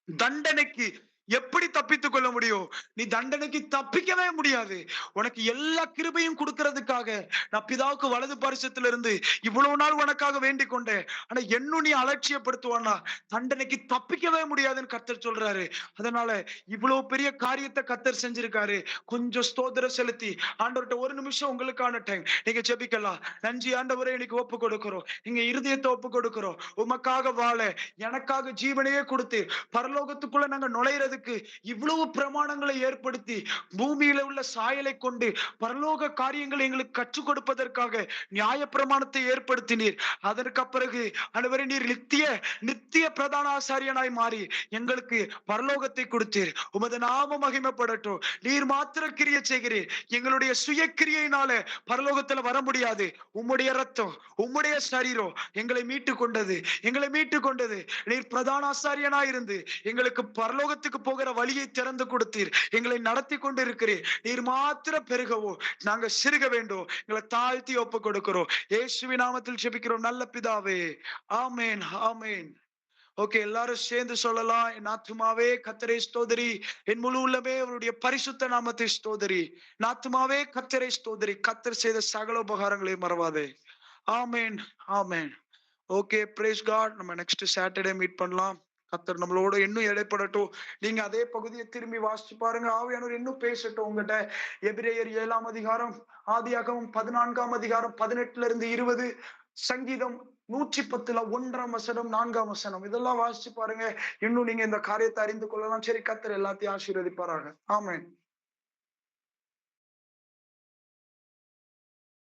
தண்டனைக்கு எப்படி தப்பித்துக் கொள்ள முடியும்? நீ தண்டனைக்கு தப்பிக்கவே முடியாது. உனக்கு எல்லா கிருபையும் கொடுக்கிறதுக்காக நான் பிதாவுக்கு வலது பரிசத்துல இருந்து இவ்வளவு நாள் உனக்காக வேண்டிக் கொண்டேன். ஆனா என்னும் நீ அலட்சியப்படுத்துவானா, தண்டனைக்கு தப்பிக்கவே முடியாதுன்னு கர்த்தர் சொல்றாரு. அதனால இவ்வளவு பெரிய காரியத்தை கர்த்தர் செஞ்சிருக்காரு. கொஞ்சம் ஸ்தோத்திரம் செலுத்தி ஆண்டவர்கிட்ட ஒரு நிமிஷம் உங்களுக்கான டைம் நீங்க ஜெபிக்கலாம். நன்றி ஆண்டவரே, இன்னைக்கு ஒப்பு கொடுக்கிறோம், நீங்க இருதயத்தை ஒப்பு கொடுக்கிறோம். உமக்காக வாழ எனக்காக ஜீவனையே கொடுத்து பரலோகத்துக்குள்ள நாங்க நுழையிறதுக்கு இவ்வளவு பிரமாணங்களை ஏற்படுத்தி பூமியில உள்ள சாயலை கொண்டு பரலோக காரியங்களை எங்களுக்கு கற்றுக் கொடுப்பதற்காக நியாய பிரமாணத்தை ஏற்படுத்தினீர். அதற்கு பிறகு ஆண்டவரே, நீர் நித்திய நித்திய பிரதான ஆசாரியனாய் மாறி எங்களுக்கு பரலோகத்தை கொடுத்தீர். உமது நாமம் மகிமைப்படட்டும். நீர் மாத்திர கிரியை செய்கிறீர். எங்களுடைய சுய கிரியையினால பரலோகத்துல வர முடியாது. உம்முடைய ரத்தம், உம்முடைய சரீரம் எங்களை மீட்டு கொண்டது, எங்களை மீட்டு கொண்டது. நீர் பிரதான ஆசாரியனாய் இருந்து எங்களுக்கு பரலோகத்துக்கு போகிற வழியை திறந்து கொடுத்தீர். எங்களை நடத்தி கொண்டு இருக்கிறீர். நீர் மாத்திர பெருகவும் நாங்க சிறுக வேண்டும். எங்களை தாழ்த்தி ஒப்பு கொடுக்கிறோம். இயேசுவின் நாமத்தில் ஜெபிக்கிறோம் நல்ல பிதாவே, ஆமென், ஆமென். ஓகே, எல்லாரும் சேர்ந்து சொல்லலாம். என் ஆத்துமாவே கர்த்தரை ஸ்தோத்திரி, என் முழு உள்ளமே அவருடைய பரிசுத்த நாமத்தை ஸ்தோத்திரி. என் ஆத்துமாவே கர்த்தரை ஸ்தோத்திரி, கர்த்தர் செய்த சகல உபகாரங்களை மறவாதே. Amen, amen. Okay, praise God. நம்ம நெக்ஸ்ட் சாட்டர்டே மீட் பண்ணலாம். கர்த்தர் நம்மளோட இன்னும் இடைப்படட்டும். நீங்க அதே பகுதியை திரும்பி வாசிச்சு பாருங்க. ஆவியானவர் இன்னும் பேசட்டும் உங்ககிட்ட. எபிரேயர் 7ஆம் அதிகாரம், ஆதியாகமம் 14ஆம் அதிகாரம் 18ல இருந்து 20, சங்கீதம் 110ல 1ஆம் வசனம் 4ஆம் வசனம், இதெல்லாம் வாசிச்சு பாருங்க. இன்னும் நீங்க இந்த காரியத்தை அறிந்து கொள்ளலாம். சரி, கர்த்தர் எல்லாத்தையும் ஆசீர்வதிப்பாராக. ஆமென்.